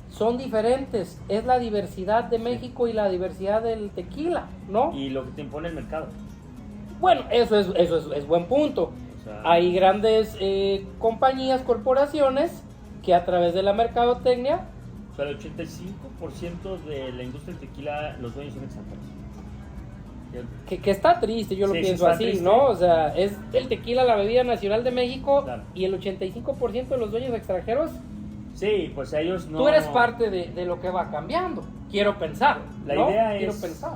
son diferentes, es la diversidad de México y la diversidad del tequila, ¿no?
Y lo que te impone el mercado.
Bueno, eso es buen punto.
O sea,
Hay grandes compañías, corporaciones que a través de la mercadotecnia,
o sea, el 85% de la industria del tequila, los dueños son extranjeros.
que está triste, yo lo
Sí, sí
pienso
está
así,
triste.
¿no? O sea, es el tequila la bebida nacional de México,
Claro.
y el 85% de los dueños extranjeros.
Sí, pues ellos no...
Tú eres parte de lo que va cambiando, quiero pensar.
La
¿no?
idea
Quiero
es-
pensar.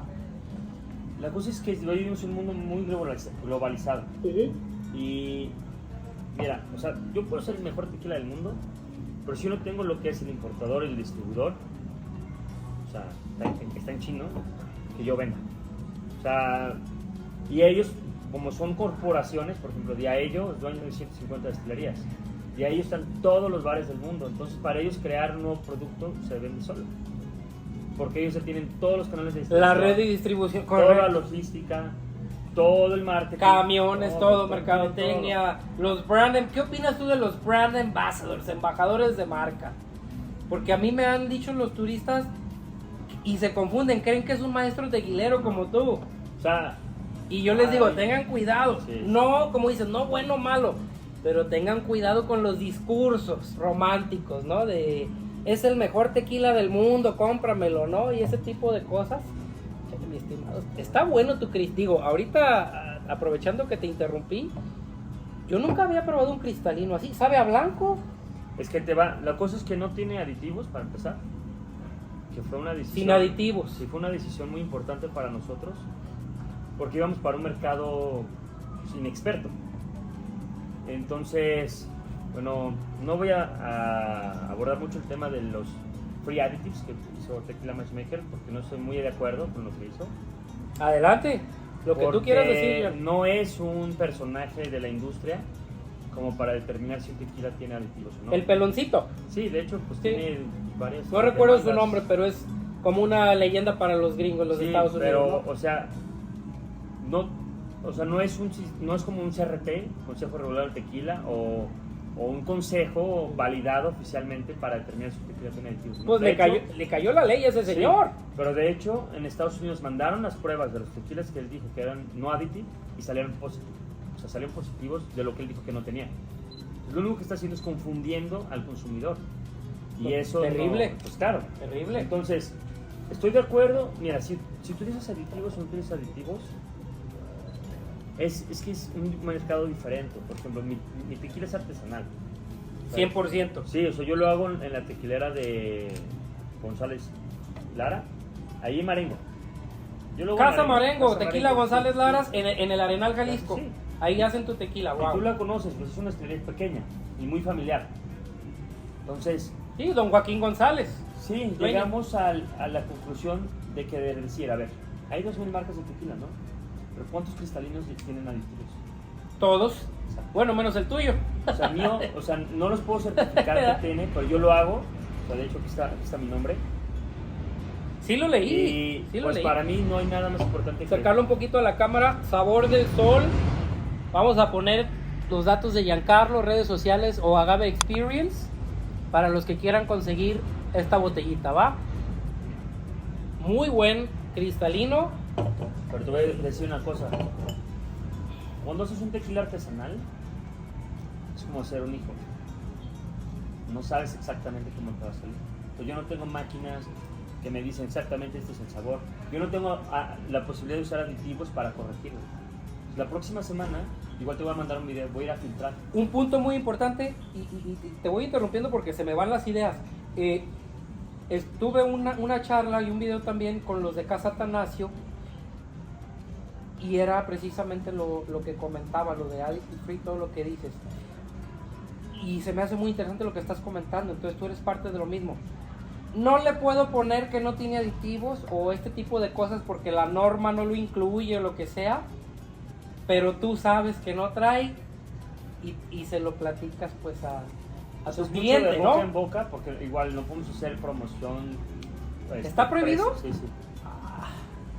La cosa es que hoy vivimos en un mundo muy globalizado. Y mira, o sea, yo puedo ser el mejor tequila del mundo, pero si yo no tengo lo que es el importador, el distribuidor, o sea, que está en chino, que yo venda. O sea, y ellos, como son corporaciones, por ejemplo, Diageo es dueño de 150 destilerías. Diageo están todos los bares del mundo. Entonces, para ellos crear un nuevo producto se vende solo. Porque ellos ya tienen todos los canales de distribución.
La red de distribución,
Toda la
correcto.
logística, todo el marketing.
Camiones, todo,
todo,
mercadotecnia, los brand. ¿Qué opinas tú de los brand ambassadors, embajadores de marca? Porque a mí me han dicho los turistas y se confunden, creen que es un maestro tequilero como tú.
O sea,
Y yo les digo,
Ay.
tengan cuidado.
Sí.
No, como dicen, no bueno o malo, pero tengan cuidado con los discursos románticos, ¿no? De, es el mejor tequila del mundo, cómpramelo, ¿no? Y ese tipo de cosas. Che, mi estimado, está bueno tu digo, ahorita, aprovechando que te interrumpí, yo nunca había probado un cristalino así. ¿Sabe a blanco?
es que la cosa es que no tiene aditivos para empezar. Que fue una decisión.
Sin aditivos.
Sí, fue una decisión muy importante para nosotros. Porque íbamos para un mercado inexperto. Entonces, bueno, no voy a abordar mucho el tema de los free additives que hizo Tequila Matchmaker, porque no estoy muy de acuerdo con lo que hizo.
Adelante, lo que tú quieras decir. John.
No es un personaje de la industria como para determinar si un tequila tiene aditivos o no.
El peloncito.
Sí, de hecho, pues
Sí.
tiene varias.
No recuerdo su
demandas.
nombre, pero es como una leyenda para los gringos, los
Sí,
Estados Unidos.
pero,
¿no?
o sea, no es como un CRT, Consejo Regular del Tequila, o un consejo validado oficialmente para determinar si un tequila tiene aditivos. ¿no?
Pues
De hecho,
le cayó la ley a ese
sí,
señor.
pero de hecho, en Estados Unidos mandaron las pruebas de los tequilas que él dijo que eran no additive y salieron positivos. O sea, salieron positivos de lo que él dijo que no tenía. Lo único que está haciendo es confundiendo al consumidor. Y
Pues,
eso
terrible.
no, pues claro.
Terrible.
Entonces, estoy de acuerdo. Mira, si utilizas aditivos o no utilizas aditivos, es que es un mercado diferente. Por ejemplo, mi tequila es artesanal.
100%.
Sí, o sea, yo lo hago en la tequilera de González Lara, ahí en Marengo. Yo lo hago en
Casa Marengo,
Casa
Tequila
Marengo,
González
sí,
Laras,
sí.
en el Arenal Jalisco.
Sí.
Ahí hacen tu tequila,
Y tú
wow.
la conoces, pues es una estrella pequeña y muy familiar. Entonces,
Sí, don Joaquín González.
sí,
Dueño.
llegamos a la conclusión de que debe decir, a ver, hay 2,000 marcas de tequila, ¿no? Pero ¿cuántos cristalinos tienen aditivos?
Todos, bueno, menos el tuyo.
O sea, mío, o sea, no los puedo certificar que tiene, pero yo lo hago. O sea, de hecho, aquí está mi nombre.
Sí lo leí,
Y
sí lo
pues
leí.
para mí no hay nada más importante que...
Sacarlo un poquito a la cámara, Sabor del Sol. Vamos a poner los datos de Giancarlo, redes sociales o Agave Experience para los que quieran conseguir esta botellita, ¿va? Muy buen cristalino.
Pero te voy a decir una cosa. Cuando haces un tequila artesanal, es como hacer un hijo. No sabes exactamente cómo te va a salir. Pues yo no tengo máquinas que me dicen exactamente este es el sabor. Yo no tengo la posibilidad de usar aditivos para corregirlo. La próxima semana, igual te voy a mandar un video, voy a ir a filtrar.
Un punto muy importante, y te voy interrumpiendo porque se me van las ideas. Tuve una charla y un video también con los de Casa Atanasio, y era precisamente lo que comentaba, lo de Additive Free, todo lo que dices. Y se me hace muy interesante lo que estás comentando, entonces tú eres parte de lo mismo. No le puedo poner que no tiene aditivos o este tipo de cosas porque la norma no lo incluye o lo que sea, pero tú sabes que no trae y se lo platicas pues a
Eso
tus
es mucho
clientes,
de boca
¿no?
en boca, porque igual no podemos hacer promoción.
¿Está prohibido?
Sí, sí.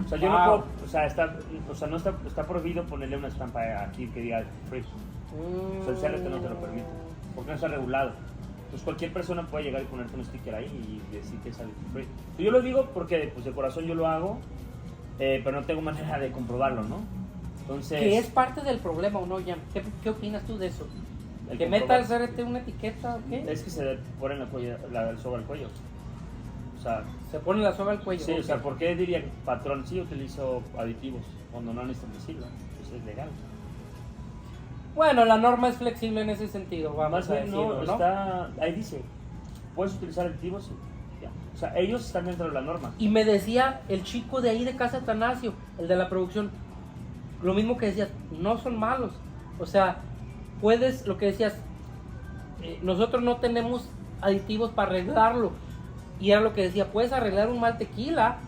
O sea, yo no puedo, está prohibido ponerle una estampa aquí que diga free. O sea, el CRT no te lo permite, porque no está regulado. Entonces cualquier persona puede llegar y ponerte un sticker ahí y decir que es additive free. Yo lo digo porque pues de corazón yo lo hago, pero no tengo manera de comprobarlo, ¿no? Entonces,
Que es parte del problema, ¿o no, Jan? ¿Qué opinas tú de eso? ¿Que meta el CRT una etiqueta o qué?
es que se le pone la soga al cuello. O sea,
Se pone la soga al cuello.
sí,
ok.
o sea, ¿por qué diría que patrón sí utilizo aditivos cuando no han establecido? Pues es legal.
Bueno, la norma es flexible en ese sentido, vamos
Más
a
bien
decirlo,
no,
¿no?
está, ahí dice, puedes utilizar aditivos, ya. O sea, ellos están dentro de la norma.
Y me decía el chico de ahí de Casa Atanasio, el de la producción, lo mismo que decías, no son malos. O sea, puedes, lo que decías, nosotros no tenemos aditivos para arreglarlo. Y era lo que decía, puedes arreglar un mal tequila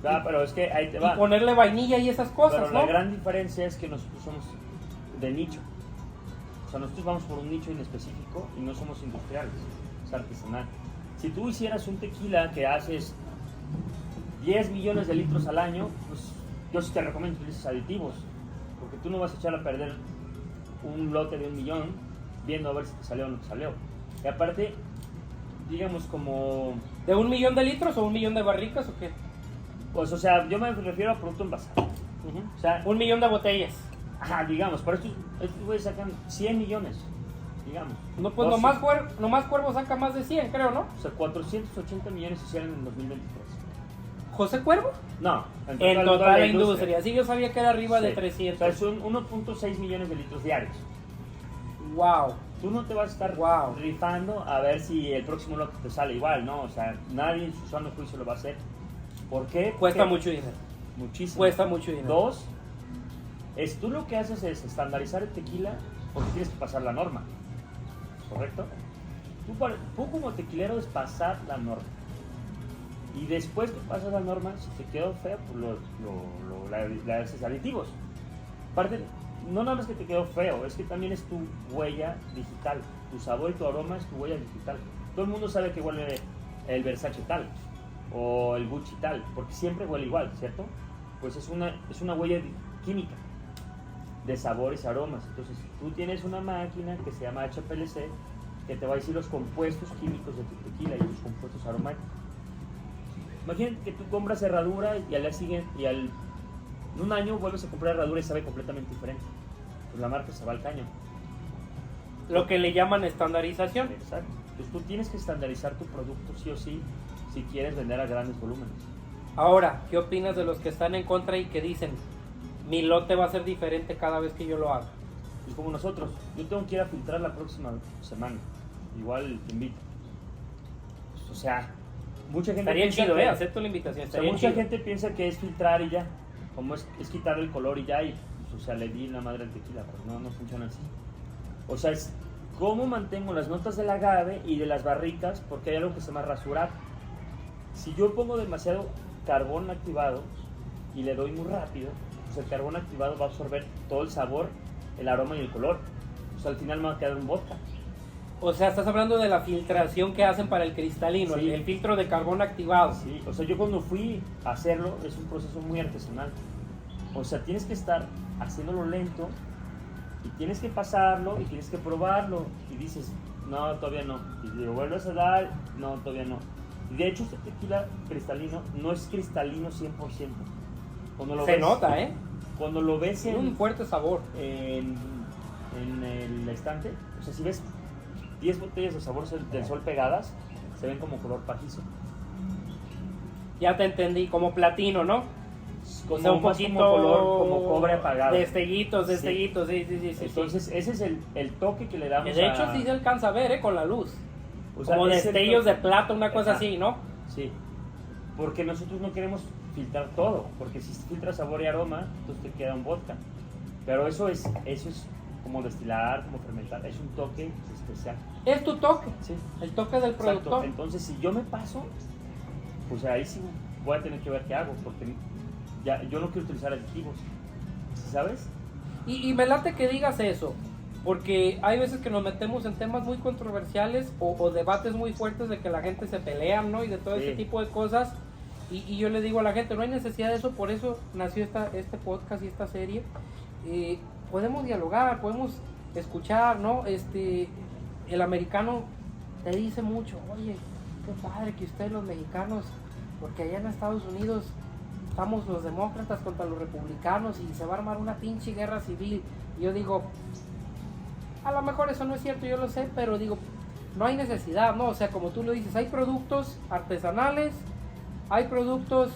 Pero es que ahí te va.
y ponerle vainilla y esas cosas,
Pero
¿no?
la gran diferencia es que nosotros somos de nicho. O sea, nosotros vamos por un nicho en específico y no somos industriales, es artesanal. Si tú hicieras un tequila que haces 10 millones de litros al año, pues yo sí te recomiendo que utilices aditivos, porque tú no vas a echar a perder un lote de 1 millón viendo a ver si te salió o no te salió. Y aparte, digamos como...
¿De 1 millón de litros o 1 millón de barricas o qué?
Pues, o sea, yo me refiero a producto envasado. O sea,
1 millón de botellas.
ajá, digamos, pero estos güeyes sacan 100 millones, digamos.
No, pues
O
nomás Cuervo saca más de 100, creo, ¿no?
sea, 480 millones se hicieron en 2023.
¿José Cuervo?
No,
En toda la industria. Sí, yo sabía que era arriba de
Sí.
300.
O sea, son 1.6 millones de litros diarios.
Wow.
Tú no te vas a estar
Wow.
rifando a ver si el próximo lote te sale igual, ¿no? O sea, nadie en su sano juicio lo va a hacer. ¿Por qué?
Cuesta
Porque
mucho dinero.
muchísimo.
Cuesta mucho dinero.
2, tú lo que haces es estandarizar el tequila porque tienes que pasar la norma. ¿Correcto? Tú como tequilero es pasar la norma. Y después que pasas la norma, si te quedó feo, pues le haces aditivos. Aparte, no nada más que te quedó feo, es que también es tu huella digital. Tu sabor y tu aroma es tu huella digital. Todo el mundo sabe que huele el Versace tal o el Gucci tal, porque siempre huele igual, ¿cierto? Pues es una huella química de sabores y aromas. Entonces, tú tienes una máquina que se llama HPLC que te va a decir los compuestos químicos de tu tequila y los compuestos aromáticos. Imagínate que tú compras herradura y al día siguiente, en un año vuelves a comprar herradura y sabe completamente diferente. Pues la marca se va al caño.
Lo que le llaman estandarización.
Exacto. Entonces tú tienes que estandarizar tu producto sí o sí si quieres vender a grandes volúmenes.
Ahora, ¿qué opinas de los que están en contra y que dicen mi lote va a ser diferente cada vez que yo lo haga?
Pues como nosotros, yo tengo que ir a filtrar la próxima semana. Igual te invito. Pues, o sea, mucha gente
Estaría
piensa
chido,
que-
acepto la invitación.
O sea,
Estaría
mucha
chido.
gente piensa que es filtrar y ya, como es quitar el color y ya, y pues, o sea, le di la madre al tequila, pero no funciona así. O sea, es cómo mantengo las notas del agave y de las barricas, porque hay algo que se llama rasurar. Si yo pongo demasiado carbón activado y le doy muy rápido, pues el carbón activado va a absorber todo el sabor el aroma y el color. O sea, al final me va a quedar un vodka.
O sea, estás hablando de la filtración que hacen para el cristalino,
Sí.
el filtro de carbón activado.
Sí, o sea, yo cuando fui a hacerlo, es un proceso muy artesanal. O sea, tienes que estar haciéndolo lento y tienes que pasarlo y tienes que probarlo. Y dices, no, todavía no. Y lo vuelves a dar, no, todavía no. Y de hecho, este tequila cristalino no es cristalino 100%. Cuando lo
Se
ves,
nota, ¿eh?
Cuando lo ves
Tiene un fuerte sabor.
en el estante, o sea, si ves 10 botellas de sabor del sol pegadas, se ven como color pajizo.
Ya te entendí, como platino, ¿no? O sea, un
más
poquito
como color, como cobre apagado.
Destellitos,
Sí.
sí.
Entonces, ese es el toque que le damos.
De hecho, sí se alcanza a ver, con la luz.
O sea,
Como
es el
destellos de
toque.
plata, una cosa
Ajá.
así, ¿no?
Sí. Porque nosotros no queremos filtrar todo. Porque si filtra sabor y aroma, entonces te queda un vodka. Pero eso es como destilar, como fermentar. Es un toque especial.
Es tu toque,
Sí.
el toque del
Exacto.
productor.
Entonces, si yo me paso, pues ahí sí voy a tener que ver qué hago. Porque ya, yo no quiero utilizar aditivos. ¿Sabes?
Y me late que digas eso, porque hay veces que nos metemos en temas muy controversiales o debates muy fuertes de que la gente se pelea, ¿no? Y de todo
Sí.
ese tipo de cosas. Y yo le digo a la gente, no hay necesidad de eso, por eso nació este podcast y esta serie. Podemos dialogar, podemos escuchar, ¿no? El americano te dice mucho, oye, qué padre que ustedes los mexicanos, porque allá en Estados Unidos estamos los demócratas contra los republicanos y se va a armar una pinche guerra civil. Y yo digo, a lo mejor eso no es cierto, yo lo sé, pero digo, no hay necesidad, ¿no? O sea, como tú lo dices, hay productos artesanales, hay productos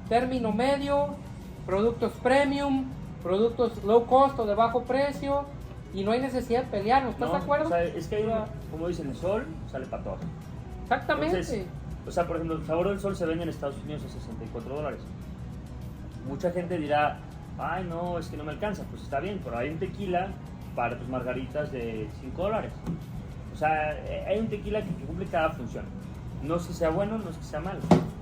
término medio, productos premium, productos low cost o de bajo precio, y no hay necesidad de pelearnos, ¿estás de acuerdo?
O sea, es que hay como dicen, el sol sale para todos.
Exactamente.
Entonces, o sea, por ejemplo, el sabor del sol se vende en Estados Unidos a $64. Mucha gente dirá, ay, no, es que no me alcanza. Pues está bien, pero hay un tequila para tus margaritas de $5. O sea, hay un tequila que cumple cada función. No es que sea bueno, no es que sea malo.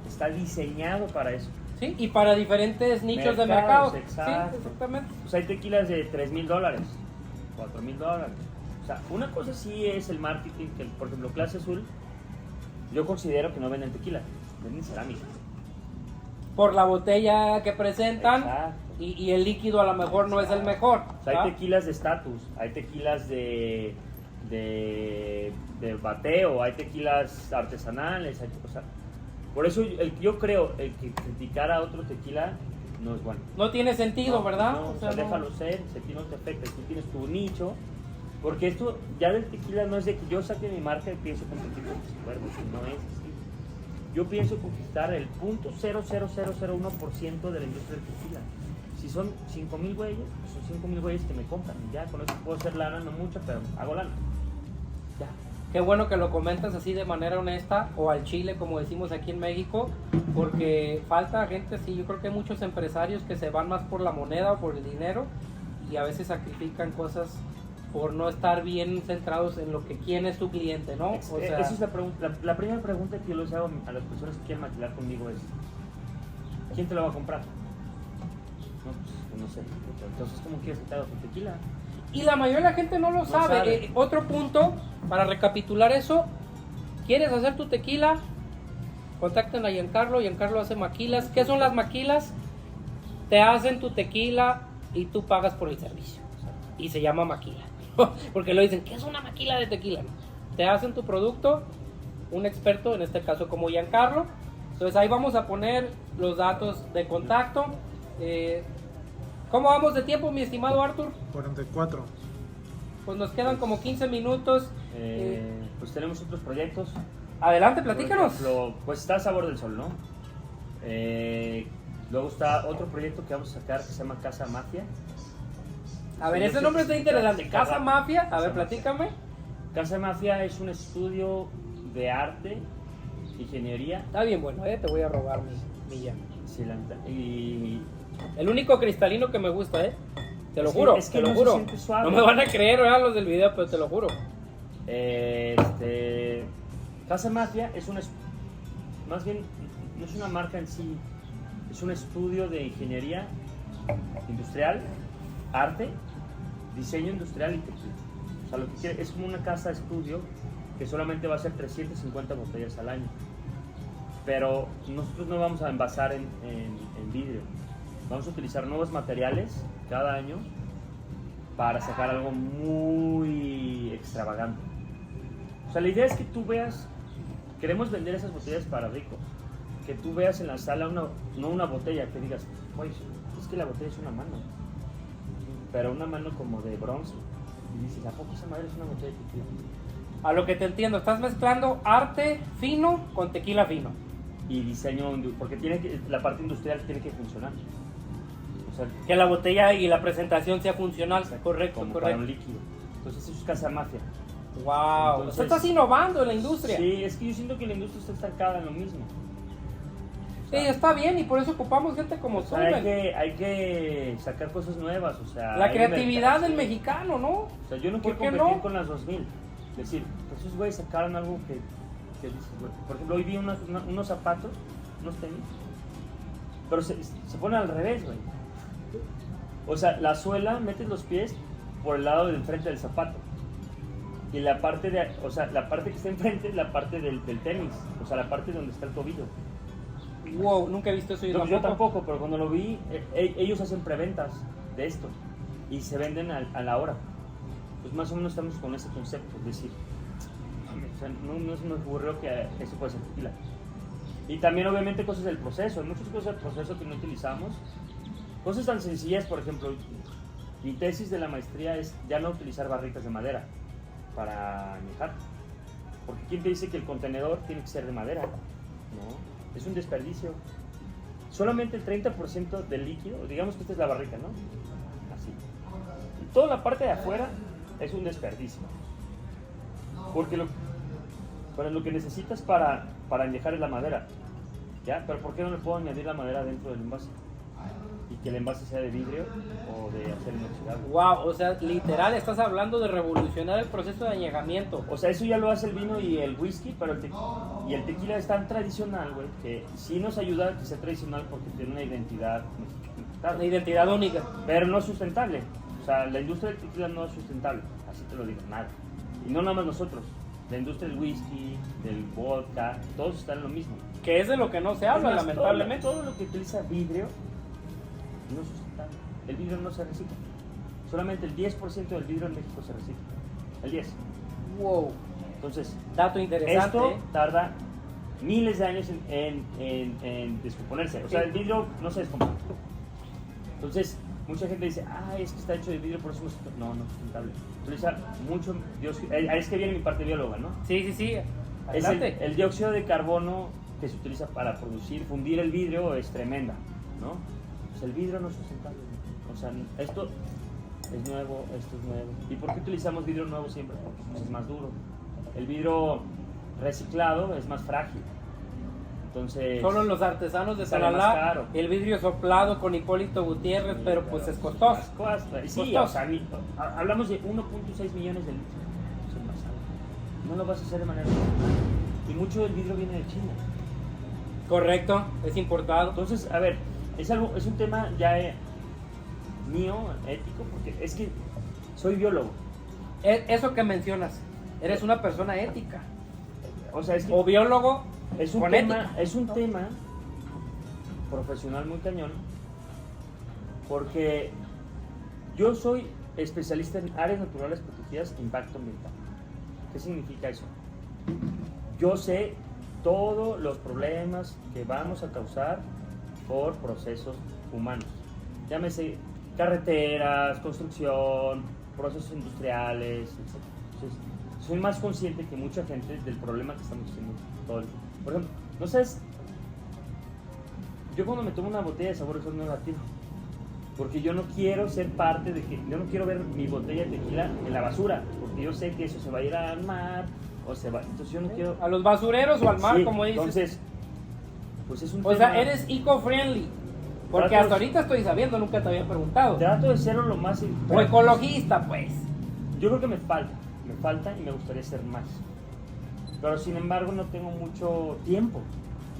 Está diseñado para eso.
Sí, y para diferentes nichos de mercado.
Exacto.
Sí, exactamente.
O sea, hay tequilas de $3,000, $4,000. O sea, una cosa sí es el marketing, que por ejemplo, Clase Azul, yo considero que no venden tequila, venden cerámica.
Por la botella que presentan.
Exacto.
Y el líquido a lo mejor no es el mejor.
O sea, hay
¿va?
tequilas de estatus, hay tequilas de bateo, hay tequilas artesanales, o sea, por eso yo creo el que criticar a otro tequila no es bueno.
No tiene sentido,
No,
¿verdad?
No, o sea,
no.
déjalo ser, si a ti no te afecta, tú tienes tu nicho, porque esto ya del tequila no es de que yo saque mi marca y pienso competir con mis cuervos, no es así. Yo pienso conquistar el 0.00001% de la industria del tequila. Si son 5,000 güeyes, pues son 5,000 güeyes que me compran. Y ya, con eso puedo hacer lana, no mucho, pero hago lana. Ya.
Qué bueno que lo comentas así de manera honesta, o al chile, como decimos aquí en México, porque falta gente así. Yo creo que hay muchos empresarios que se van más por la moneda o por el dinero y a veces sacrifican cosas por no estar bien centrados en lo que quién es tu cliente, ¿no? O sea,
Esa es la pregunta. La primera pregunta que yo les hago a las personas que quieren maquilar conmigo es: ¿quién te lo va a comprar? No, pues no sé. Entonces, ¿cómo quieres que te haga tu tequila?
y la mayoría de la gente no lo sabe.
sabe.
Otro punto, para recapitular eso, ¿quieres hacer tu tequila? Contacten a Giancarlo. Giancarlo hace maquilas. ¿Qué son las maquilas? Te hacen tu tequila y tú pagas por el servicio. Y se llama maquila. Porque lo dicen, ¿qué es una maquila de tequila? Te hacen tu producto, un experto, en este caso como Giancarlo. Entonces ahí vamos a poner los datos de contacto. ¿Cómo vamos de tiempo, mi estimado Arthur?
44.
Pues nos quedan como 15 minutos.
Pues tenemos otros proyectos.
Adelante,
Por
platícanos.
ejemplo, pues está Sabor del Sol, ¿no? Luego está otro proyecto que vamos a sacar que se llama Casa Mafia.
A ver,
Sí,
ese
sí,
nombre
sí,
está interesante.
sí,
Casa
Casa
Mafia. A ver,
Mafia.
platícame.
Casa Mafia es un estudio de arte, ingeniería.
Está bien bueno, te voy a robar mi ya.
Sí, y
El único cristalino que me gusta, te lo
Es que-
juro,
es que
te lo
no se
juro.
siente suave.
No me van a creer, ¿verdad? Los del video, pero te lo juro.
Casa Mafia es más bien, no es una marca en sí, es un estudio de ingeniería industrial, arte diseño industrial y tequila. O sea, lo que quiere, es como una casa de estudio que solamente va a hacer 350 botellas al año. Pero nosotros no vamos a envasar en vidrio. Vamos a utilizar nuevos materiales cada año para sacar algo muy extravagante. O sea, la idea es que tú veas, queremos vender esas botellas para ricos, que tú veas en la sala no una botella, que digas, oye, es que la botella es una mano, pero una mano como de bronce, y dices, ¿a poco esa madre es una botella de tequila?
A lo que te entiendo, estás mezclando arte fino con tequila fino.
Y diseño, porque la parte industrial tiene que funcionar. O sea,
Que la botella y la presentación sea funcional, correcto,
como
correcto.
para un líquido. Entonces eso es casa mafia.
Wow,
Entonces,
o sea, estás innovando en la industria.
Sí, es que yo siento que la industria está estancada en lo mismo. O
Sí,
sea,
está bien y por eso ocupamos gente como tú.
hay que sacar cosas nuevas, o sea...
La
hay
creatividad
mercado,
del
sí.
mexicano, ¿no?
O sea, yo no
¿Por
quiero
qué
competir
no?
con las 2000. Es decir, pues esos güeyes sacaron algo que dices, güey. Por ejemplo, hoy vi unos zapatos, unos tenis, pero se ponen al revés, güey. O sea, la suela, metes los pies por el lado del frente del zapato. Y la parte la parte que está enfrente es la parte del tenis. O sea, la parte donde está el tobillo.
Wow, nunca he visto eso yo
No,
tampoco.
yo tampoco, pero cuando lo vi, ellos hacen preventas de esto. Y se venden a la hora. Pues más o menos estamos con ese concepto. Es decir, o sea, no se me ocurrió que eso puede ser tequila. Y también obviamente cosas del proceso. Hay muchas cosas del proceso que no utilizamos. Cosas tan sencillas, por ejemplo, mi tesis de la maestría es ya no utilizar barricas de madera para añejar. Porque ¿quién te dice que el contenedor tiene que ser de madera? No, es un desperdicio. Solamente el 30% del líquido, digamos que esta es la barrica, ¿no? Así. Y toda la parte de afuera es un desperdicio. Porque lo que necesitas para añejar es la madera. ¿Ya? Pero ¿por qué no le puedo añadir la madera dentro del envase? Y que el envase sea de vidrio o de acero inoxidable.
Wow, o sea, literal estás hablando de revolucionar el proceso de añejamiento.
O sea, eso ya lo hace el vino y el whisky, pero el tequila es tan tradicional, güey, que sí nos ayuda a que sea tradicional porque tiene una identidad mexicana.
Una identidad única.
Pero no es sustentable. O sea, la industria del tequila no es sustentable, así te lo digo, nada. Y no nada más nosotros. La industria del whisky, del vodka, todos están en lo mismo.
Que es de lo que no se habla,
Es más,
lamentablemente.
Todo lo que utiliza vidrio no es sustentable. El vidrio no se recicla. Solamente el 10% del vidrio en México se recicla. El 10%.
Wow,
Entonces,
dato interesante.
esto tarda miles de años en descomponerse. O sea, el vidrio no se descompone. Entonces, mucha gente dice, es que está hecho de vidrio, por eso no es sustentable. No, no es sustentable. Utiliza mucho dióxido. Es que viene mi parte bióloga, ¿no?
Sí, sí, sí.
Es
Adelante.
el dióxido de carbono que se utiliza para fundir el vidrio es tremenda, ¿no? Pues el vidrio no es sustentable. O sea, esto es nuevo, esto es nuevo. ¿Y por qué utilizamos vidrio nuevo siempre? Porque pues, es más duro. El vidrio reciclado es más frágil. Entonces,
Solo los artesanos de
sale más
Talalá,
caro.
el vidrio soplado con Hipólito Gutiérrez, pero pues es costoso.
Sí,
Costoso.
o sea, hablamos de 1.6 millones de litros. Eso es más alto. No lo vas a hacer de manera sustentable. Y mucho del vidrio viene de China.
Correcto, es importado.
Entonces, a ver, es un tema ya mío, ético, porque es que soy biólogo.
Eso que mencionas, eres una persona ética.
O sea, es que
O biólogo
es un
con
tema,
ética.
es un tema profesional muy cañón, porque yo soy especialista en áreas naturales protegidas e impacto ambiental. ¿Qué significa eso? Yo sé todos los problemas que vamos a causar por procesos humanos. Llámese carreteras, construcción, procesos industriales, etc. Entonces, soy más consciente que mucha gente del problema que estamos haciendo todo el tiempo. Por ejemplo, ¿no sabes? Yo cuando me tomo una botella de sabor no la tiro. Porque yo no quiero ser parte de que... Yo no quiero ver mi botella de tequila en la basura. Porque yo sé que eso se va a ir al mar o se va... Entonces yo no quiero...
A los basureros o al mar,
Sí,
como dices.
entonces, pues es un
O
tema...
sea, eres eco-friendly. Porque
Trato-
hasta ahorita estoy sabiendo, nunca te había preguntado.
Trato de ser lo más...
O ecologista, pues.
Yo creo que me falta y me gustaría ser más. Pero sin embargo no tengo mucho tiempo,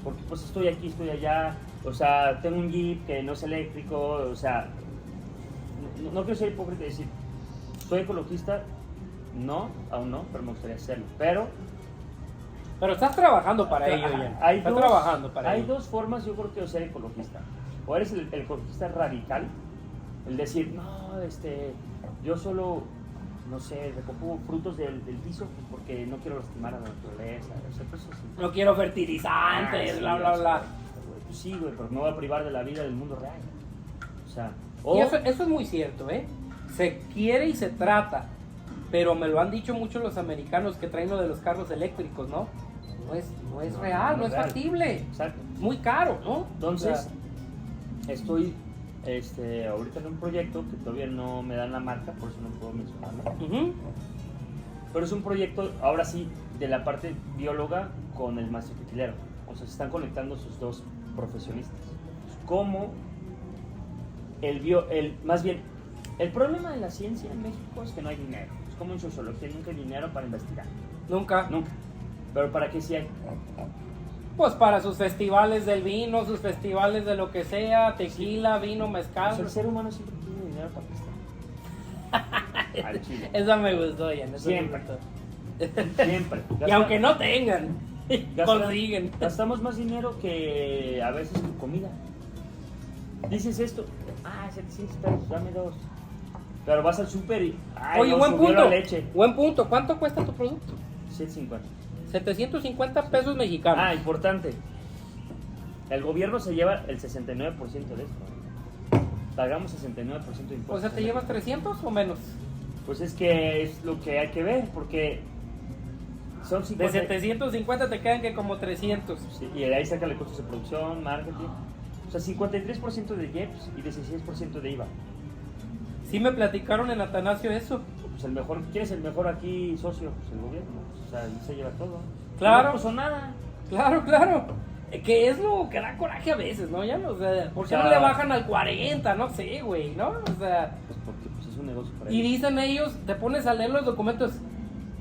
porque pues estoy aquí, estoy allá, o sea, tengo un Jeep que no es eléctrico, o sea, no quiero ser hipócrita y decir, ¿Soy ecologista? No, aún no, pero me gustaría hacerlo. Pero
estás trabajando para ello ya. Estás trabajando para
hay
ello.
dos formas, yo creo que de ser ecologista. O eres el ecologista radical, el decir, no, yo solo, no sé, recojo frutos del piso porque no quiero lastimar a la naturaleza. O sea, pues, sí.
No quiero fertilizantes,
Sí,
bla, bla,
o sea,
bla.
Pues sí, güey, pero me voy a privar de la vida del mundo real. O sea,
Y eso es muy cierto, ¿eh? Se quiere y se trata, pero me lo han dicho muchos los americanos que traen lo de los carros eléctricos, ¿no? No es real, no es
real.
factible.
Exacto.
Es muy caro, ¿no?
Entonces, estoy ahorita en un proyecto que todavía no me dan la marca, por eso no puedo mencionarlo.
Ujú.
Pero es un proyecto, ahora sí, de la parte bióloga con el maestro tequilero. O sea, se están conectando sus dos profesionistas. Como más bien, el problema de la ciencia en México es que no hay dinero. Es como en sociología, nunca hay dinero para investigar.
Nunca.
Nunca. Pero ¿para qué sí hay?
Pues para sus festivales del vino, sus festivales de lo que sea, tequila, vino,
Pues
mezcal.
el ser humano siempre tiene dinero para prestar. Al chile.
Esa me gustó, Ian. esa me
Siempre.
gustó.
Siempre.
Y aunque no tengan, consiguen.
Gastamos más dinero que a veces con comida. Dices esto, 700 pesos, dame 2. Pero vas al súper y,
Oye,
no,
buen
subió la
punto.
leche.
Buen punto. ¿Cuánto cuesta tu producto?
7.50.
750 pesos mexicanos.
Importante. El gobierno se lleva el 69% de esto. Pagamos 69% de impuestos.
O sea, ¿te llevas 300 o menos?
Pues es que es lo que hay que ver, porque son
De
50.
750 te quedan que como 300.
Sí, y de ahí saca los costos de producción, marketing. O sea, 53% de IEPS y 16% de IVA.
Sí me platicaron en Atanasio eso.
Pues el mejor, ¿quién es el mejor aquí socio? Pues el gobierno. O sea, él se lleva todo.
Claro.
No puso nada.
Claro. Que es lo que da coraje a veces, ¿no? Ya, o sea, ¿por qué
O sea,
no le bajan al 40? No sé, güey, ¿no? O sea,
Pues porque pues, es un negocio para
y
ellos.
dicen ellos, te pones a leer los documentos,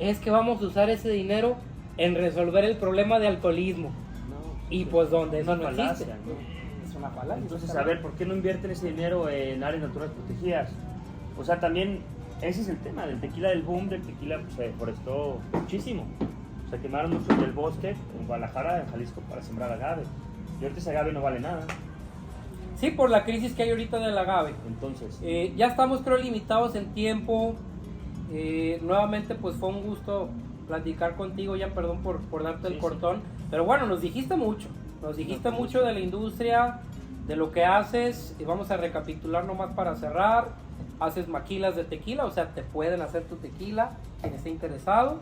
es que vamos a usar ese dinero en resolver el problema de alcoholismo.
No,
Y pues donde eso
es
no
una
existe.
falacia, ¿no?
Es una falacia.
Entonces, a ver, ¿por qué no invierten ese dinero en áreas naturales protegidas? O sea, también ese es el tema del tequila, del boom del tequila, pues, se deforestó muchísimo. O sea, quemaron mucho del bosque en Guadalajara, en Jalisco, para sembrar agave. Y ahorita ese agave no vale nada.
Sí, por la crisis que hay ahorita del agave.
Entonces,
Ya estamos, creo, limitados en tiempo. Nuevamente, pues fue un gusto platicar contigo, ya perdón por darte el
Sí,
cortón. Pero bueno, nos dijiste mucho. Nos dijiste mucho de la industria, de lo que haces. Y vamos a recapitular nomás para cerrar. Haces maquilas de tequila, o sea, te pueden hacer tu tequila, quien esté interesado.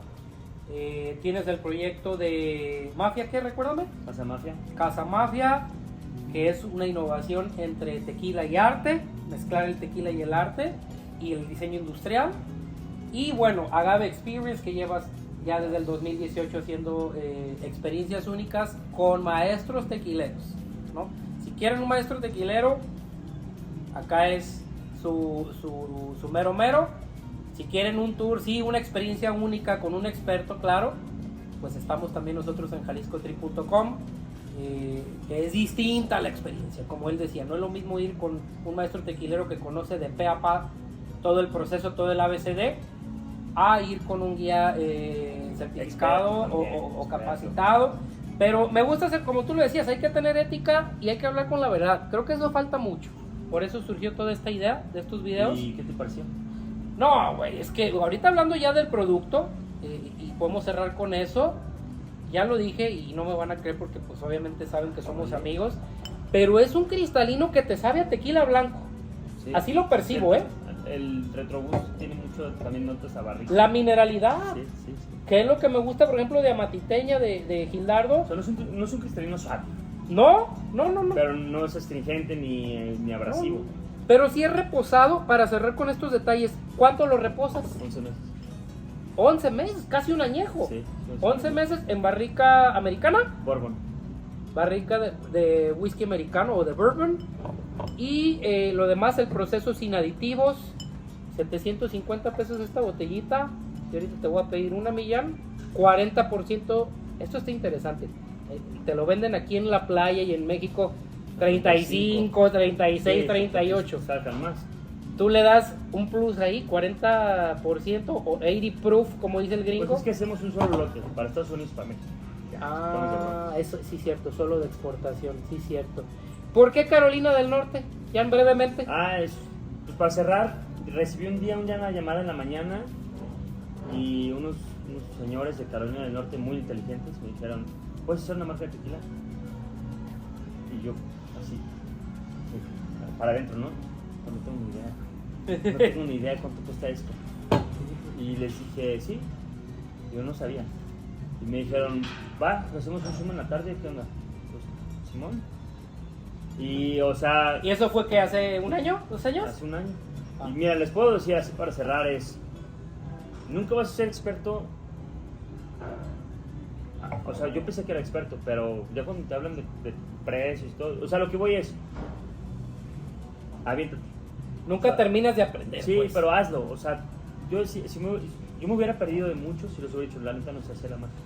Tienes el proyecto de Mafia, ¿qué? Recuérdame.
Casa Mafia.
Casa Mafia, que es una innovación entre tequila y arte, mezclar el tequila y el arte y el diseño industrial. Y bueno, Agave Experience, que llevas ya desde el 2018 haciendo experiencias únicas con maestros tequileros, ¿no? Si quieren un maestro tequilero, acá es su mero mero. Si quieren un tour, sí, una experiencia única con un experto, claro, pues estamos también nosotros en jaliscotrip.com, que es distinta la experiencia, como él decía, no es lo mismo ir con un maestro tequilero que conoce de pe a pa todo el proceso, todo el ABCD, a ir con un guía certificado o capacitado. Pero me gusta hacer, como tú lo decías, hay que tener ética y hay que hablar con la verdad. Creo que eso falta mucho. Por eso surgió toda esta idea de estos videos.
¿Y qué te pareció?
No, güey, es que ahorita hablando ya del producto, y podemos cerrar con eso, ya lo dije y no me van a creer porque pues obviamente saben que somos amigos, pero es un cristalino que te sabe a tequila blanco.
Sí.
Así lo percibo, ¿eh?
El retrobús tiene mucho también notas a barrica.
La mineralidad,
Sí.
que es lo que me gusta, por ejemplo, de Amatiteña, de Gildardo.
O sea, no es un cristalino suave,
No.
pero no es astringente ni abrasivo.
No. Pero sí es reposado. Para cerrar con estos detalles, ¿cuánto lo reposas?
11 meses.
11 meses, casi un añejo.
Sí.
11 meses en barrica americana,
Bourbon.
barrica de whisky americano o de bourbon. Y lo demás, el proceso sin aditivos. 750 pesos esta botellita. Y ahorita te voy a pedir una, Millán. 40%. Esto está interesante. Te lo venden aquí en la playa y en México 35, 36,
Sí,
38.
Sacan más.
tú le das un plus ahí, 40% o 80 proof, como dice el gringo.
Pues es que hacemos un solo lote para Estados Unidos y para México.
Ah, eso sí cierto, solo de exportación, sí cierto. ¿Por qué Carolina del Norte? Ya brevemente.
Pues para cerrar, recibí un día una llamada en la mañana y unos señores de Carolina del Norte muy inteligentes me dijeron, ¿puedes hacer una marca de tequila? Y yo, así, para adentro, ¿no? No tengo ni idea. No tengo ni idea de cuánto cuesta esto. Y les dije, sí. Yo no sabía. Y me dijeron, va, hacemos un Zoom en la tarde, ¿qué onda? Pues, Simón. Y, o sea...
¿Y eso fue que hace un año, 2 años?
Hace un año. Y mira, les puedo decir así para cerrar nunca vas a ser experto. O sea, yo pensé que era experto, pero ya cuando te hablan de precios y todo, o sea, lo que voy es, aviéntate.
Nunca terminas de aprender.
Sí,
pues.
pero hazlo. O sea, yo me hubiera perdido de mucho si los hubiera dicho, la neta no sé hacer la magia.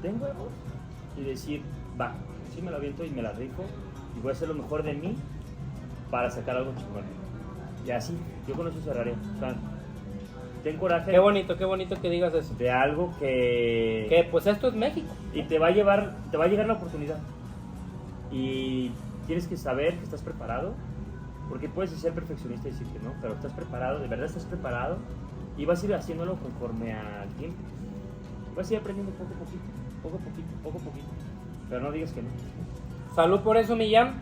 Tengo huevos y decir, va, sí me lo aviento y me la rifo y voy a hacer lo mejor de mí para sacar algo chingón. Y así, yo con eso cerraría. O sea, ten coraje.
Qué bonito que digas eso.
De algo
Que pues esto es México.
Y te va a llegar la oportunidad. Y tienes que saber que estás preparado, porque puedes ser perfeccionista y decir que no, pero estás preparado, de verdad estás preparado y vas a ir haciéndolo conforme al tiempo. Vas a ir aprendiendo poco a poquito, pero no digas que no.
Salud por eso, Millán.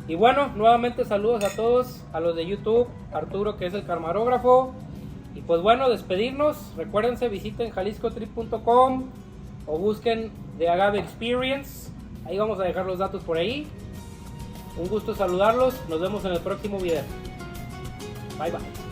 Y bueno, nuevamente saludos a todos, a los de YouTube, Arturo que es el camarógrafo. Y pues bueno, despedirnos. Recuérdense, visiten jaliscotrip.com o busquen The Agave Experience. Ahí vamos a dejar los datos por ahí. Un gusto saludarlos. Nos vemos en el próximo video. Bye bye.